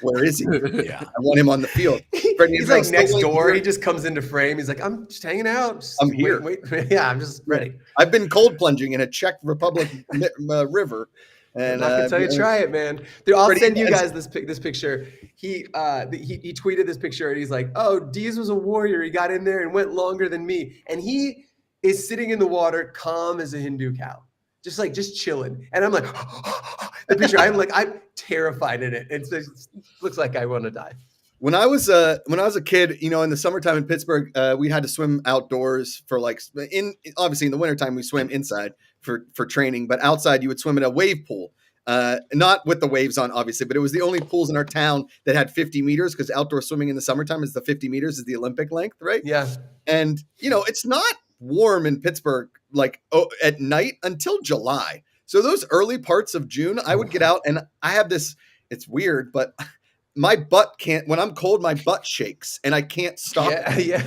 Where is he? I want him on the field. He's like next door. He just comes into frame. He's like, I'm just hanging out. I'm here. Wait. Yeah, I'm just ready. I've been cold plunging in a Czech Republic river. And I'm not gonna tell you, try it, man. Dude, I'll Freddie send you has- guys this picture. He tweeted this picture and he's like, "Oh, Deez was a warrior. He got in there and went longer than me." And he is sitting in the water, calm as a Hindu cow, just chilling. And I'm like, the picture. I'm terrified in it. It looks like I want to die. When I was a kid, you know, in the summertime in Pittsburgh, we had to swim outdoors for obviously in the wintertime we swim inside for training, but outside you would swim in a wave pool. Not with the waves on, obviously, but it was the only pools in our town that had 50 meters because outdoor swimming in the summertime is the 50 meters is the Olympic length, right? Yeah. And, you know, it's not warm in Pittsburgh at night until July. So those early parts of June, I would get out and I have this, it's weird, but my butt when I'm cold, my butt shakes and I can't stop. Yeah,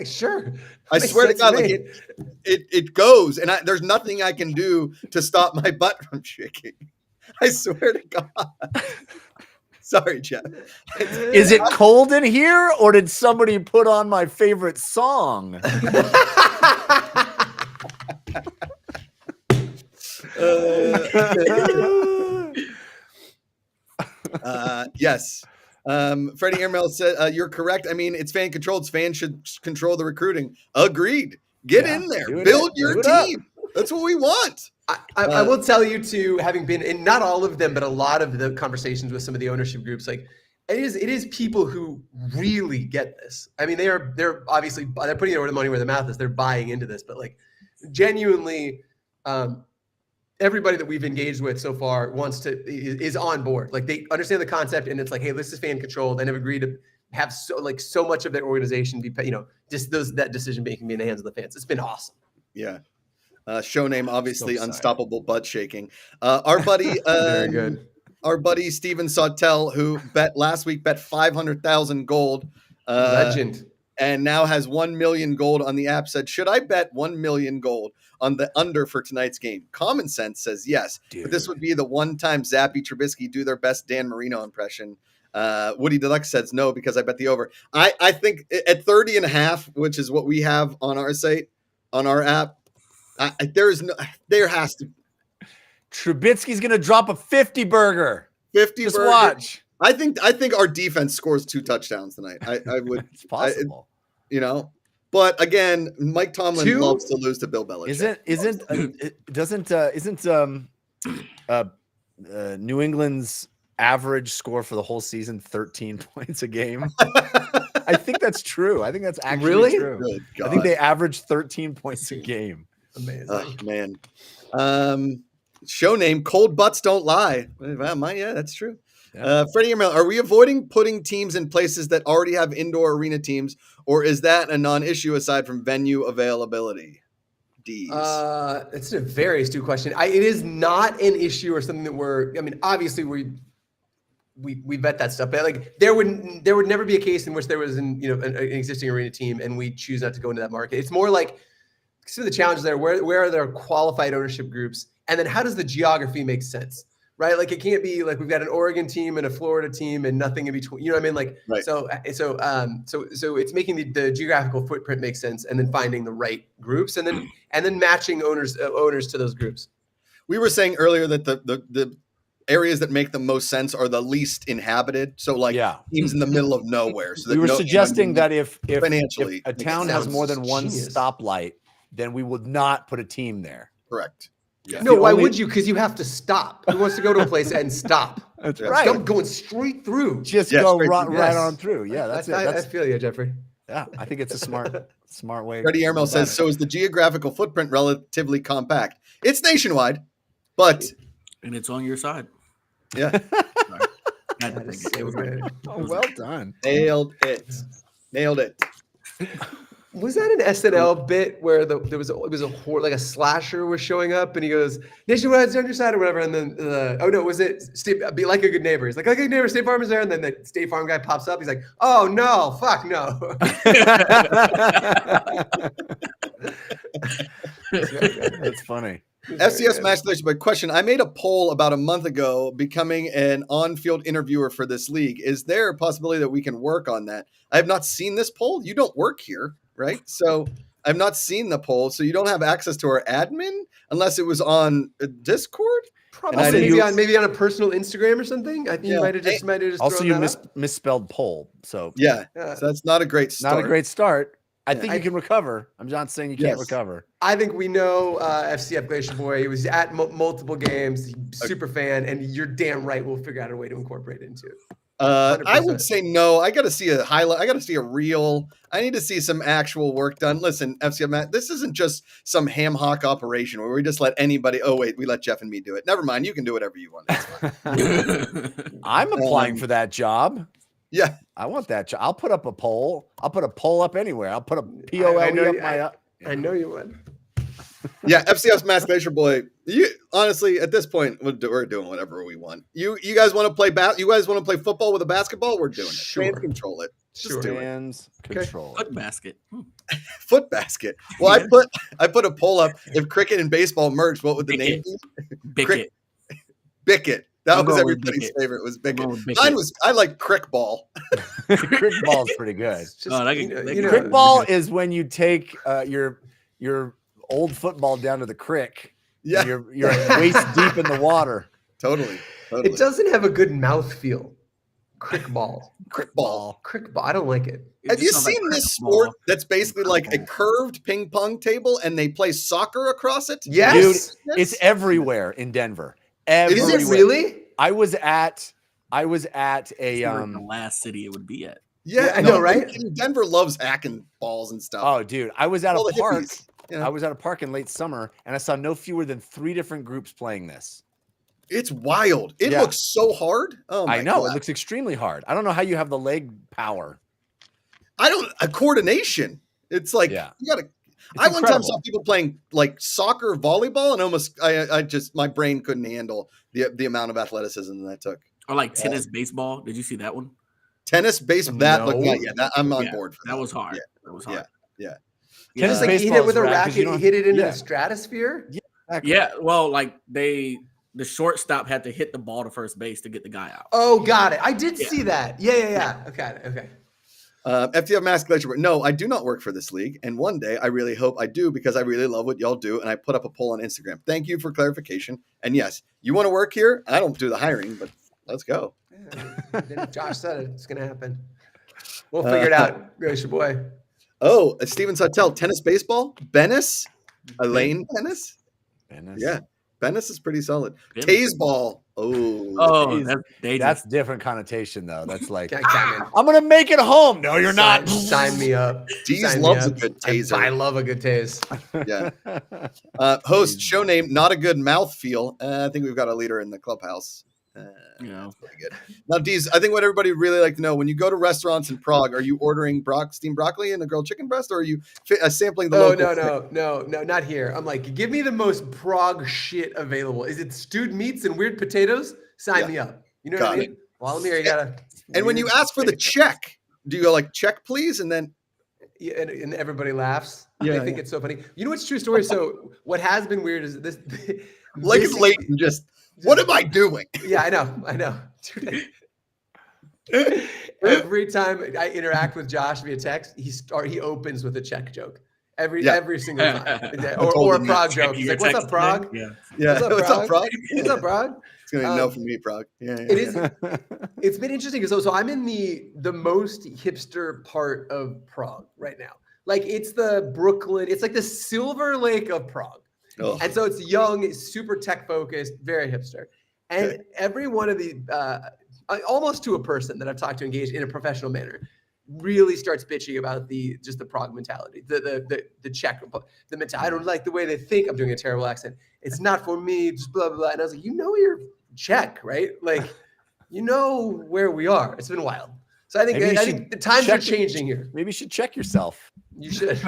sure. I swear to God, it goes and there's nothing I can do to stop my butt from shaking. I swear to God. Sorry, Jeff. Is it cold in here or did somebody put on my favorite song? Yes. Freddie Airmail said, you're correct. I mean, it's fan controlled. Fans should control the recruiting. Agreed. Get in there. Build your team. That's what we want. I will tell you too, having been in not all of them, but a lot of the conversations with some of the ownership groups, like it is people who really get this. I mean, they're obviously they're putting their money where their mouth is. They're buying into this, but like genuinely, everybody that we've engaged with so far is on board. Like they understand the concept, and it's like, hey, this is fan controlled, and have agreed to have so much of their organization be, just that decision making be in the hands of the fans. It's been awesome. Yeah. Show name, obviously, Unstoppable Butt Shaking. Our buddy, very good. Our buddy Steven Sawtell, who last week bet 500,000 gold, legend, and now has 1 million gold on the app. Said, should I bet 1 million gold on the under for tonight's game? Common sense says yes, but this would be the one time Zappy Trubisky do their best Dan Marino impression. Woody Deluxe says no because I bet the over. I think at 30.5, which is what we have on our site, on our app. There has to. Trubisky's gonna drop a 50 burger. 50 Just burger. watch. I think our defense scores 2 touchdowns tonight. I would. It's possible. But again, Mike Tomlin loves to lose to Bill Belichick. Isn't New England's average score for the whole season 13 points a game? I think that's true. I think that's actually true. I think they average 13 points a game. Amazing. Oh, man. Show name, Cold Butts Don't Lie. Yeah, that's true. Yeah. Freddie Airmail, are we avoiding putting teams in places that already have indoor arena teams, or is that a non-issue aside from venue availability? D's. It's a very astute question. It is not an issue or something that obviously we vet that stuff, but like there would never be a case in which there was an existing arena team and we choose not to go into that market. It's more like some of the challenges there. Where are there qualified ownership groups, and then how does the geography make sense? Right, like it can't be like we've got an Oregon team and a Florida team and nothing in between. You know what I mean? Like, right. So it's making the geographical footprint make sense, and then finding the right groups, and then matching owners to those groups. We were saying earlier that the areas that make the most sense are the least inhabited. So teams in the middle of nowhere. So we were suggesting that if financially a town has more than one stoplight, then we would not put a team there. Correct. Yeah. No, why would you? Because you have to stop. Who wants to go to a place and stop? That's right. Stop going straight through. Just go right on through. Yeah, that's it. I feel you, Jeffrey. Yeah, I think it's a smart way. Freddie Airmail says, so is the geographical footprint relatively compact? It's nationwide, but... And it's on your side. Yeah. Well done. Nailed it. Was that an SNL bit where it was a slasher was showing up and he goes, Nationwide's on your side or whatever, and then was it be like a good neighbor? He's like a good neighbor, State Farm is there, and then the State Farm guy pops up. He's like, oh no, fuck no. That's funny. FCS Match Selection question. I made a poll about a month ago becoming an on-field interviewer for this league. Is there a possibility that we can work on that? I have not seen this poll. You don't work here, right? So I've not seen the poll. So you don't have access to our admin unless it was on Discord? Probably also maybe on a personal Instagram or something. I think you might have just also thrown you that up. misspelled poll. So Yeah. So that's not a great start. not a great start. I Yeah. think you can recover. I'm not saying you can't recover. I think we know FCF Glacier Boy. He was at multiple games, super fan, and you're damn right we'll figure out a way to incorporate it into it. I would say no. I got to see a highlight. I got to see a reel. I need to see some actual work done. Listen, FCF Matt, this isn't just some ham hock operation where we just let anybody. Oh wait, we let Jeff and me do it. Never mind. You can do whatever you want. It's fine. I'm applying for that job. Yeah, I want that job. I'll put up a poll. I'll put a poll up anywhere. I'll put a POLE up I know you would. yeah. FCF's Mass Glacier Boy. You honestly, at this point, we're doing whatever we want. You guys want to play You guys want to play football with a basketball? We're doing it. Sure. Fans control it. Sure. Fans control. Foot basket. Foot basket. Well, I put a poll up. If cricket and baseball merged, what would the name be? Bicket. Bicket. That I'm was going with everybody's Bicket. favorite. Was Bicket. Bicket. Mine was. I like crick ball. Crick ball is pretty good. Crick ball is when you take your old football down to the crick. Yeah, you're waist deep in the water. Totally. It doesn't have a good mouth feel. Crick ball. Crick ball. Crick ball. I don't like it. Have you seen this sport that's basically like a curved ping pong table and they play soccer across it? Yes. Dude, it's everywhere in Denver. Is it really? I was at a the last city it would be at. Yeah, I know, right? Denver loves hacking balls and stuff. Oh, dude, I was at a park. Yeah. I was at a park in late summer, and I saw no fewer than 3 different groups playing this. It's wild. It looks so hard. Oh, my I know. God. It looks extremely hard. I don't know how you have the leg power. Coordination. It's like you gotta. I one time saw people playing like soccer, volleyball, and I just my brain couldn't handle the amount of athleticism that took. Or like tennis, baseball. Did you see that one? Tennis, baseball. I'm on board for that. That was hard. Yeah. That was hard. Yeah. Tennis, like he hit it with a racket, he hit it into the stratosphere. Yeah. Exactly. Yeah. Well, like the shortstop had to hit the ball to first base to get the guy out. Oh, got it. I did see that. Yeah. Okay. FTF Mask Glacier. No, I do not work for this league. And one day I really hope I do because I really love what y'all do. And I put up a poll on Instagram. Thank you for clarification. And yes, you want to work here? I don't do the hiring, but let's go. Yeah, Josh said it. It's going to happen. We'll figure it out. Glacier Boy. Oh, Steven Suttel, tennis, baseball, Bennis, Elaine Bennis. Yeah, Bennis is pretty solid. Taze ball. Oh, that's different connotation though. That's like I'm gonna make it home. No, you're not. Sign me up. Tease loves a good taser. I love a good tase. Yeah. Host show name, not a good mouth feel. I think we've got a leader in the clubhouse. That's pretty good. Now, Deez, I think what everybody would really like to know, when you go to restaurants in Prague, are you ordering steamed broccoli and a grilled chicken breast, or are you sampling the local? No, not here. I'm like, give me the most Prague shit available. Is it stewed meats and weird potatoes? Sign me up. You know what I mean? While I'm here, you gotta. And when you ask for the check, do you go like, check please, and then? Yeah, and everybody laughs. They think it's so funny. You know what's true story? So what has been weird is this. Like it's late and just. What am I doing? Yeah, I know. Every time I interact with Josh via text, he opens with a Czech joke. Every single time. or a Prague joke. He's like, what's up, Prague? Yeah. What's up, Prague? What's up, Prague? It's going to be no from me, Prague. Yeah. It is. It's been interesting. So I'm in the most hipster part of Prague right now. Like it's the Brooklyn. It's like the Silver Lake of Prague. Oh. And so it's young, it's super tech focused, very hipster. And every one of the, almost to a person that I've talked to engaged in a professional manner, really starts bitching about the Prague mentality, the Czech, the mentality. I don't like the way they think. I'm doing a terrible accent. It's not for me, just blah, blah, blah. And I was like, you're Czech, right? Like, you know where we are. It's been wild. So I think the times are changing here. Maybe you should check yourself. You should.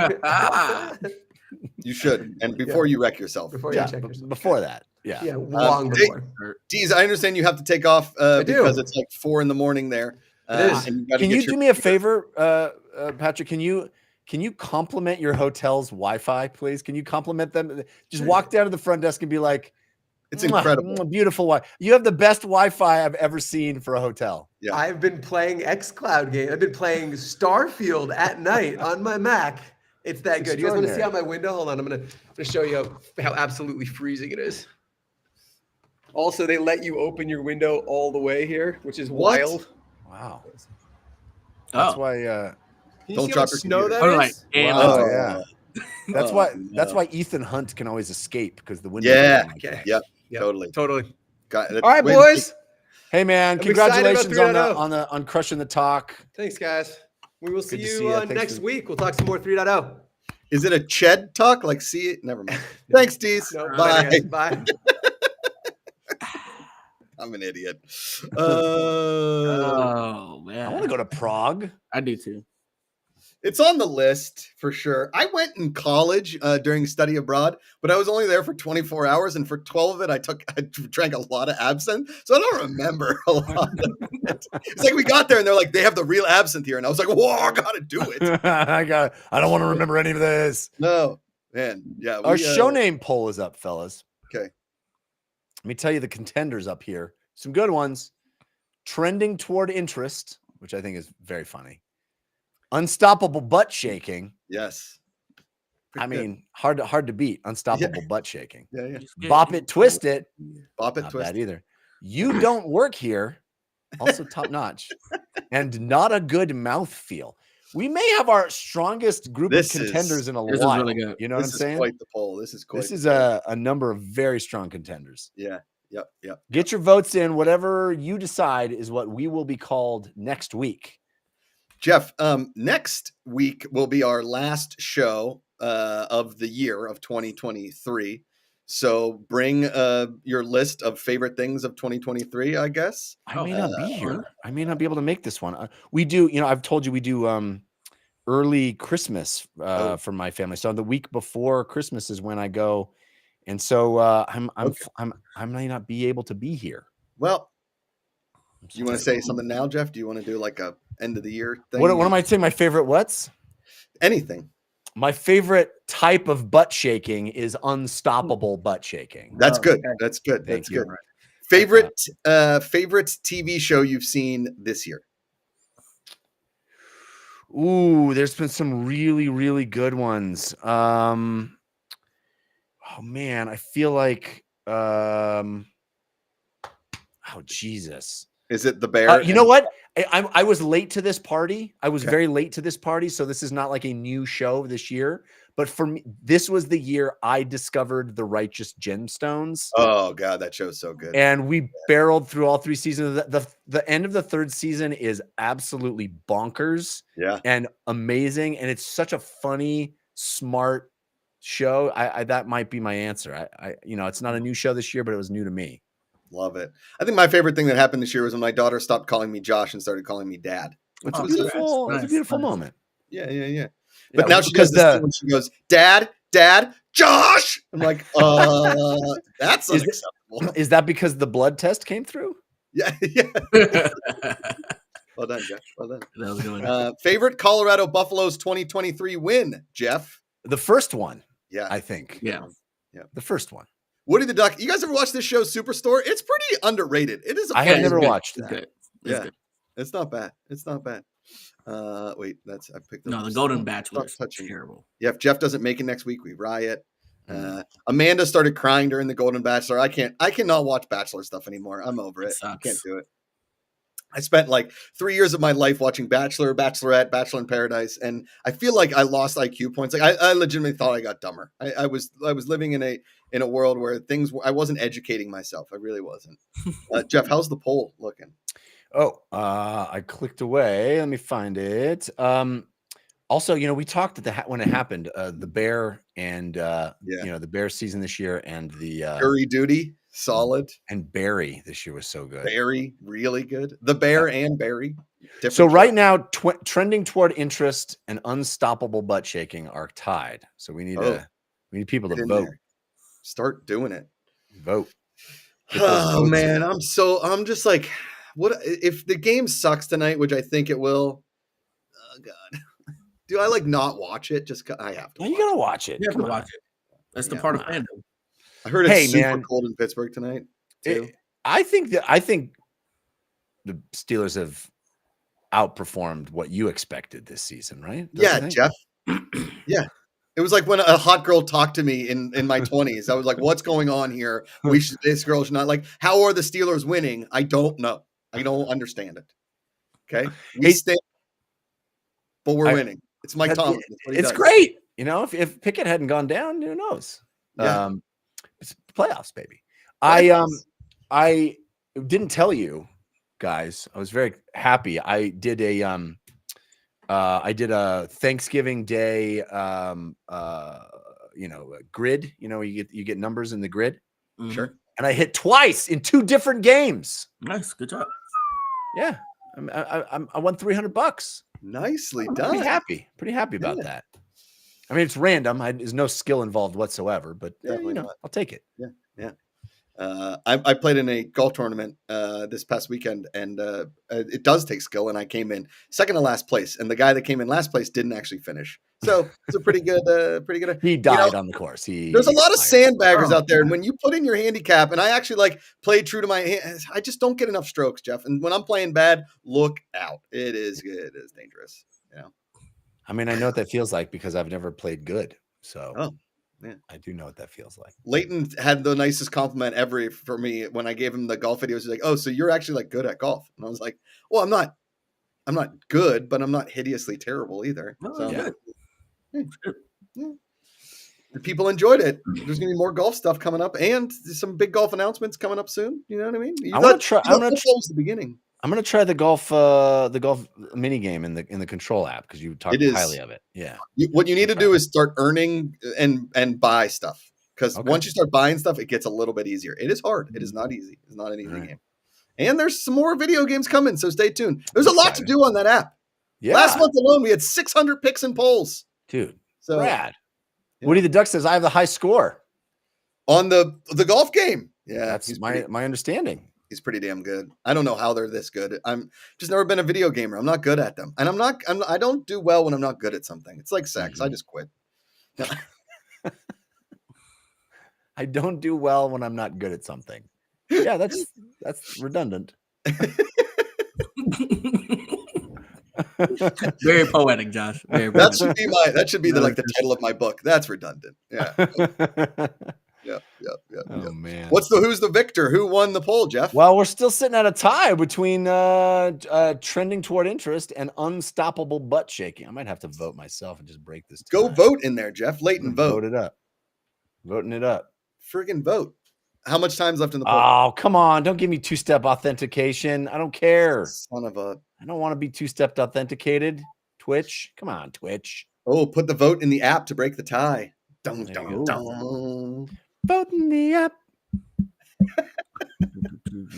You should, and before you wreck yourself. Before you check yourself. Before that, long before. Deez, I understand you have to take off because it's like 4 a.m. there. Can you do me a favor, Patrick? Can you compliment your hotel's Wi-Fi, please? Can you compliment them? Just walk down to the front desk and be like, "It's incredible, beautiful Wi. You have the best Wi-Fi I've ever seen for a hotel." Yeah, I've been playing xCloud game. I've been playing Starfield at night on my Mac. It's that good. You guys want to see out my window? Hold on. I'm gonna show you how absolutely freezing it is. Also, they let you open your window all the way here, which is What? wild. Wow. That's Oh, why. Can you Don't see how drop much your snow computer. that like, is? and Wow. Oh, Yeah. That's oh, why. That's no. why Ethan Hunt can always escape because the windows Yeah. open like that. Yep. Yep, Totally. Totally. Got it. All right, Way to boys. Hey man, I'm excited about congratulations on 3.0. on crushing the talk. Thanks, guys. We will see Good to you see ya. Thanks next for- week. We'll talk some more 3.0. Is it a Ched talk? Like, see it? Never mind. Thanks, Deez. No, Bye. later, guys. Bye. I'm an idiot. oh man, I want to go to Prague. I do too. It's on the list for sure. I went in college during study abroad, but I was only there for 24 hours, and for 12 of it, I drank a lot of absinthe, so I don't remember a lot of it. It's like we got there, and they're like, they have the real absinthe here, and I was like, whoa, I gotta do it. I don't want to remember any of this. No, man, yeah. Our show name poll is up, fellas. Okay. Let me tell you the contenders up here. Some good ones. Trending toward interest, which I think is very funny. Unstoppable butt shaking. Yes. I Pretty good. mean, hard to beat. Unstoppable butt shaking. Yeah. Bop it, twist it. Bop it, Not twist bad either. You don't work here. Also top notch. And not a good mouth feel. We may have our strongest group This of is- contenders in a this is while. really good. You know what I'm This is saying? quite the poll. This is quite. This is the poll. a number of very strong contenders. Yeah. Yep. Get your votes in. Whatever you decide is what we will be called next week. Jeff, next week will be our last show of the year of 2023. So bring your list of favorite things of 2023, I guess. I may not be here. I may not be able to make this one. We do, I've told you we do early Christmas for my family. So the week before Christmas is when I go, and so I may not be able to be here. Well, you want to say something now, Jeff? Do you want to do like a end of the year thing? What am I saying? My favorite what's? Anything. My favorite type of butt shaking is unstoppable butt shaking. That's good. That's good. Thank That's you. good. Favorite TV show you've seen this year? Ooh, there's been some really, really good ones. Oh man, I feel like oh Jesus. Is it The Bear? You know what? I was late to this party. I was Okay. very late to this party, so this is not like a new show this year. But for me, this was the year I discovered The Righteous Gemstones. Oh God, that show's so good. And we barreled through all 3 seasons. The end of the 3rd season is absolutely bonkers. Yeah. And amazing. And it's such a funny, smart show. I that might be my answer. It's not a new show this year, but it was new to me. Love it. I think my favorite thing that happened this year was when my daughter stopped calling me Josh and started calling me Dad. It's Oh, a beautiful, nice, it's a beautiful nice. moment. Yeah. But Yeah, now she because does this thing when she goes, Dad, Josh. I'm like, that's unacceptable. Is that because the blood test came through? Yeah. that Well done, Jeff. Well done. was good. Favorite Colorado Buffaloes 2023 win, Jeff? The first one, Yeah. I think. Yeah. The first one. Woody the Duck. You guys ever watch this show, Superstore? It's pretty underrated. It is. I had fun- never Good. watched It's that. good. It's Yeah. good. It's not bad. It's not bad. Wait, I picked up. No, the Golden Bachelor is touching. terrible. Yeah, if Jeff doesn't make it next week, we riot. Amanda started crying during the Golden Bachelor. I cannot watch Bachelor stuff anymore. I'm over it. I sucks. can't do it. I spent like 3 years of my life watching Bachelor, Bachelorette, Bachelor in Paradise, and I feel like I lost IQ points. Like I legitimately thought I got dumber. I was living in a world where I wasn't educating myself. I really wasn't. Jeff, how's the poll looking? Oh, I clicked away. Let me find it. Also, we talked at when it happened, the Bear and the Bear season this year and the Jury Duty, solid. and Barry this year was so good. Barry, really good. The Bear and Barry. So different right show. now, trending toward interest and unstoppable butt shaking are tied. So we need people Get to in vote. there. Start doing it. Vote. Get those Oh votes man, in. I'm just like, what if the game sucks tonight, which I think it will? Oh God, do I like not watch it? Just I have to. Well, you watch gotta watch it. You have to Come on. watch it. That's the Yeah. part of fandom. it. I heard it's Hey, super man. cold in Pittsburgh tonight too. I think the Steelers have outperformed what you expected this season, right? Don't you Yeah, think? Jeff. Yeah, It was like when a hot girl talked to me in my 20s. I was like, what's going on here? This girl should not like, how are the Steelers winning? I don't know. I don't understand it. Okay. We stay, but we're winning. It's Mike Thomas. It's great. You know, if Pickett hadn't gone down, who knows? Yeah. It's playoffs, baby. Playoffs. I didn't tell you guys. I was very happy. I did a Thanksgiving Day grid. You know, you get numbers in the grid. Mm-hmm. Sure. And I hit twice in 2 different games. Nice, good job. Yeah. I won $300. Nicely I'm done. Pretty happy about that. I mean, it's random. There's no skill involved whatsoever, but I'll take it. Yeah. I played in a golf tournament this past weekend, and it does take skill. And I came in second to last place, and the guy that came in last place didn't actually finish. So it's a pretty good. He died on the course. There's a lot of sandbaggers out there, and when you put in your handicap, and I actually like played true to my hand, I just don't get enough strokes, Jeff. And when I'm playing bad, look out. It is dangerous. Yeah. I mean, I know what that feels like because I've never played good. So yeah. I do know what that feels like. Leighton had the nicest compliment ever for me when I gave him the golf videos. He's like, "Oh, so you're actually like good at golf?" And I was like, "Well, I'm not good, but I'm not hideously terrible either." So, yeah. The people enjoyed it. There's gonna be more golf stuff coming up, and some big golf announcements coming up soon. You know what I mean? I'm gonna try. The beginning. I'm gonna try the golf mini game in the control app because you talked highly of it. Yeah. What you need to do is start earning and buy stuff, because once you start buying stuff, it gets a little bit easier. It is hard. It is not easy. It's not an easy game. And there's some more video games coming, so stay tuned. There's a lot to do on that app. Yeah. Last month alone, we had 600 picks and polls. Dude, so rad. Yeah. Woody the Duck says I have the high score on the golf game. Yeah, that's my understanding. He's pretty damn good. I don't know how they're this good. I'm just never been a video gamer. I'm not good at them. And I don't do well when I'm not good at something. It's like sex. I just quit. I don't do well when I'm not good at something. Yeah, that's redundant. Very poetic, Josh. Very that should be the title of my book. That's redundant. Yeah. Yep. Oh man. Who's the victor? Who won the poll, Jeff? Well, we're still sitting at a tie between trending toward interest and unstoppable butt shaking. I might have to vote myself and just break this tie. Go vote in there, Jeff. Leighton, vote. Vote it up. Voting it up. Friggin' vote. How much time's left in the poll? Oh, come on. Don't give me two-step authentication. I don't care. Son of a... I don't want to be two-step authenticated. Twitch. Come on, Twitch. Oh, put the vote in the app to break the tie. Dun, dun, dun. Vote in the app.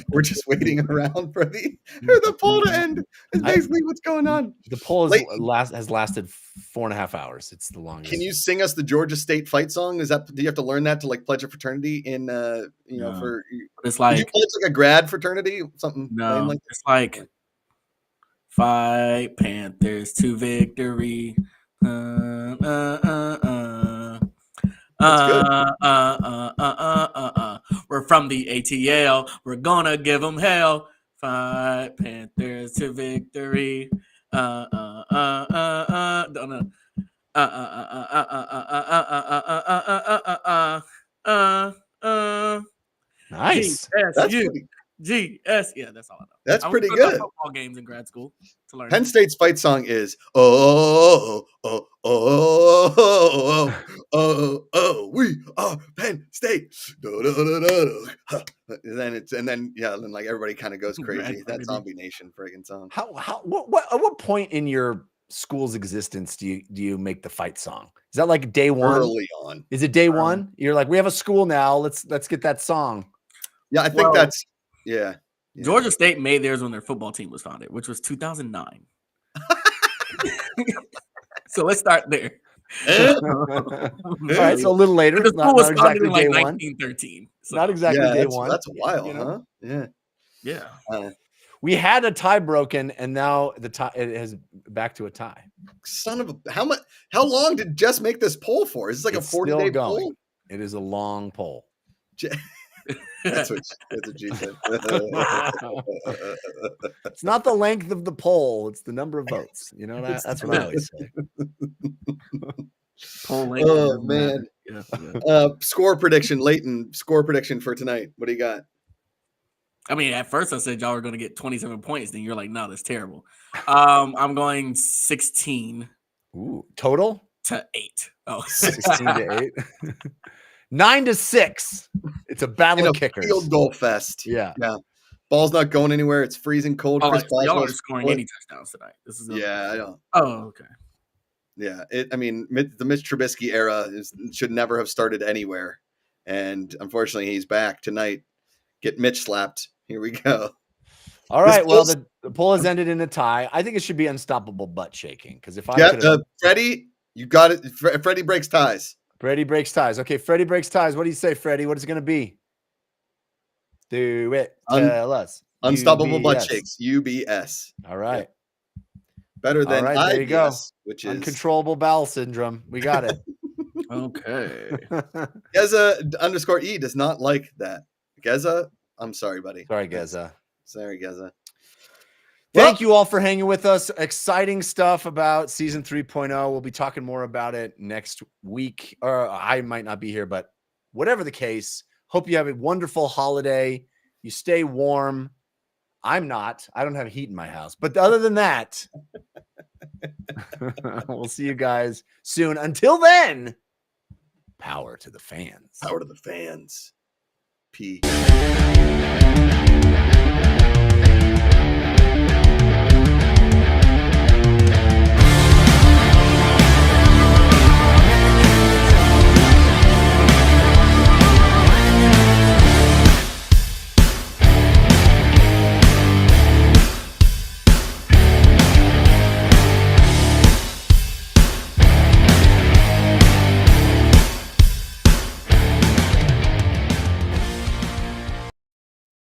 We're just waiting around for the poll to end. Is basically what's going on. The poll has lasted 4.5 hours. It's the longest. Can you sing us the Georgia State fight song? Do you have to learn that to like pledge a fraternity in for? It's like you pledge like a grad fraternity, something. No, it's like fight Panthers to victory. We're from the ATL. We're gonna give them hell. Fight Panthers to victory. Nice. GS. Yeah, that's all I know. That's pretty good. Football games in grad school to learn. Penn State's fight song is we are Penn State. And then like everybody kind of goes crazy. That Zombie Nation friggin' song. What at what point in your school's existence do you make the fight song? Is that like day one? Early on. Is it day one? You're like, we have a school now. Let's get that song. Yeah, I think that's yeah. Georgia State made theirs when their football team was founded, which was 2009. So let's start there. All right, so a little later. The school was founded in like 1913. So. Not exactly day one. That's a while, huh? Yeah. Yeah. We had a tie broken, and now it has back to a tie. Son of a how long did Jess make this poll for? Is this like a 40-day poll? It is a long poll. That's what she said. It's not the length of the poll; it's the number of votes. You know that's what I always say. Oh man. Yeah. Score prediction, Leighton. Score prediction for tonight. What do you got? I mean, at first I said y'all were going to get 27 points. Then you're like, no, that's terrible. I'm going 16 Ooh, total to 8. Oh, 16 to 8. 9-6. It's a battle of kickers. Field goal fest. Yeah. Ball's not going anywhere. It's freezing cold. Chris y'all aren't scoring any touchdowns tonight. This is I don't. Oh, okay. Yeah, the Mitch Trubisky era should never have started anywhere, and unfortunately, he's back tonight. Get Mitch slapped. Here we go. All right. Well, the poll has ended in a tie. I think it should be unstoppable butt shaking because if I Freddie, you got it. Freddie breaks ties. Freddie breaks ties. Okay, Freddie breaks ties. What do you say, Freddie? What is it going to be? Do it. Tell us. Unstoppable UBS. butt shakes. UBS. All right. Better than All right, there you go. Which is uncontrollable bowel syndrome. We got it. Okay. Geza_E does not like that. Geza, I'm sorry, buddy. Sorry, Geza. Sorry, Geza. Thank you all for hanging with us. Exciting stuff about season 3.0. We'll be talking more about it next week. Or I might not be here, but whatever the case, hope you have a wonderful holiday. You stay warm. I'm not. I don't have heat in my house. But other than that, we'll see you guys soon. Until then, power to the fans. Power to the fans. P.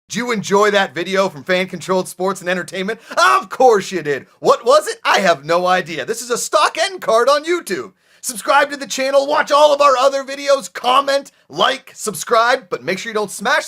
Did you enjoy that video from Fan Controlled Sports and Entertainment? Of course you did. What was it? I have no idea. This is a stock end card on YouTube. Subscribe to the channel, watch all of our other videos, comment, like, subscribe, but make sure you don't smash the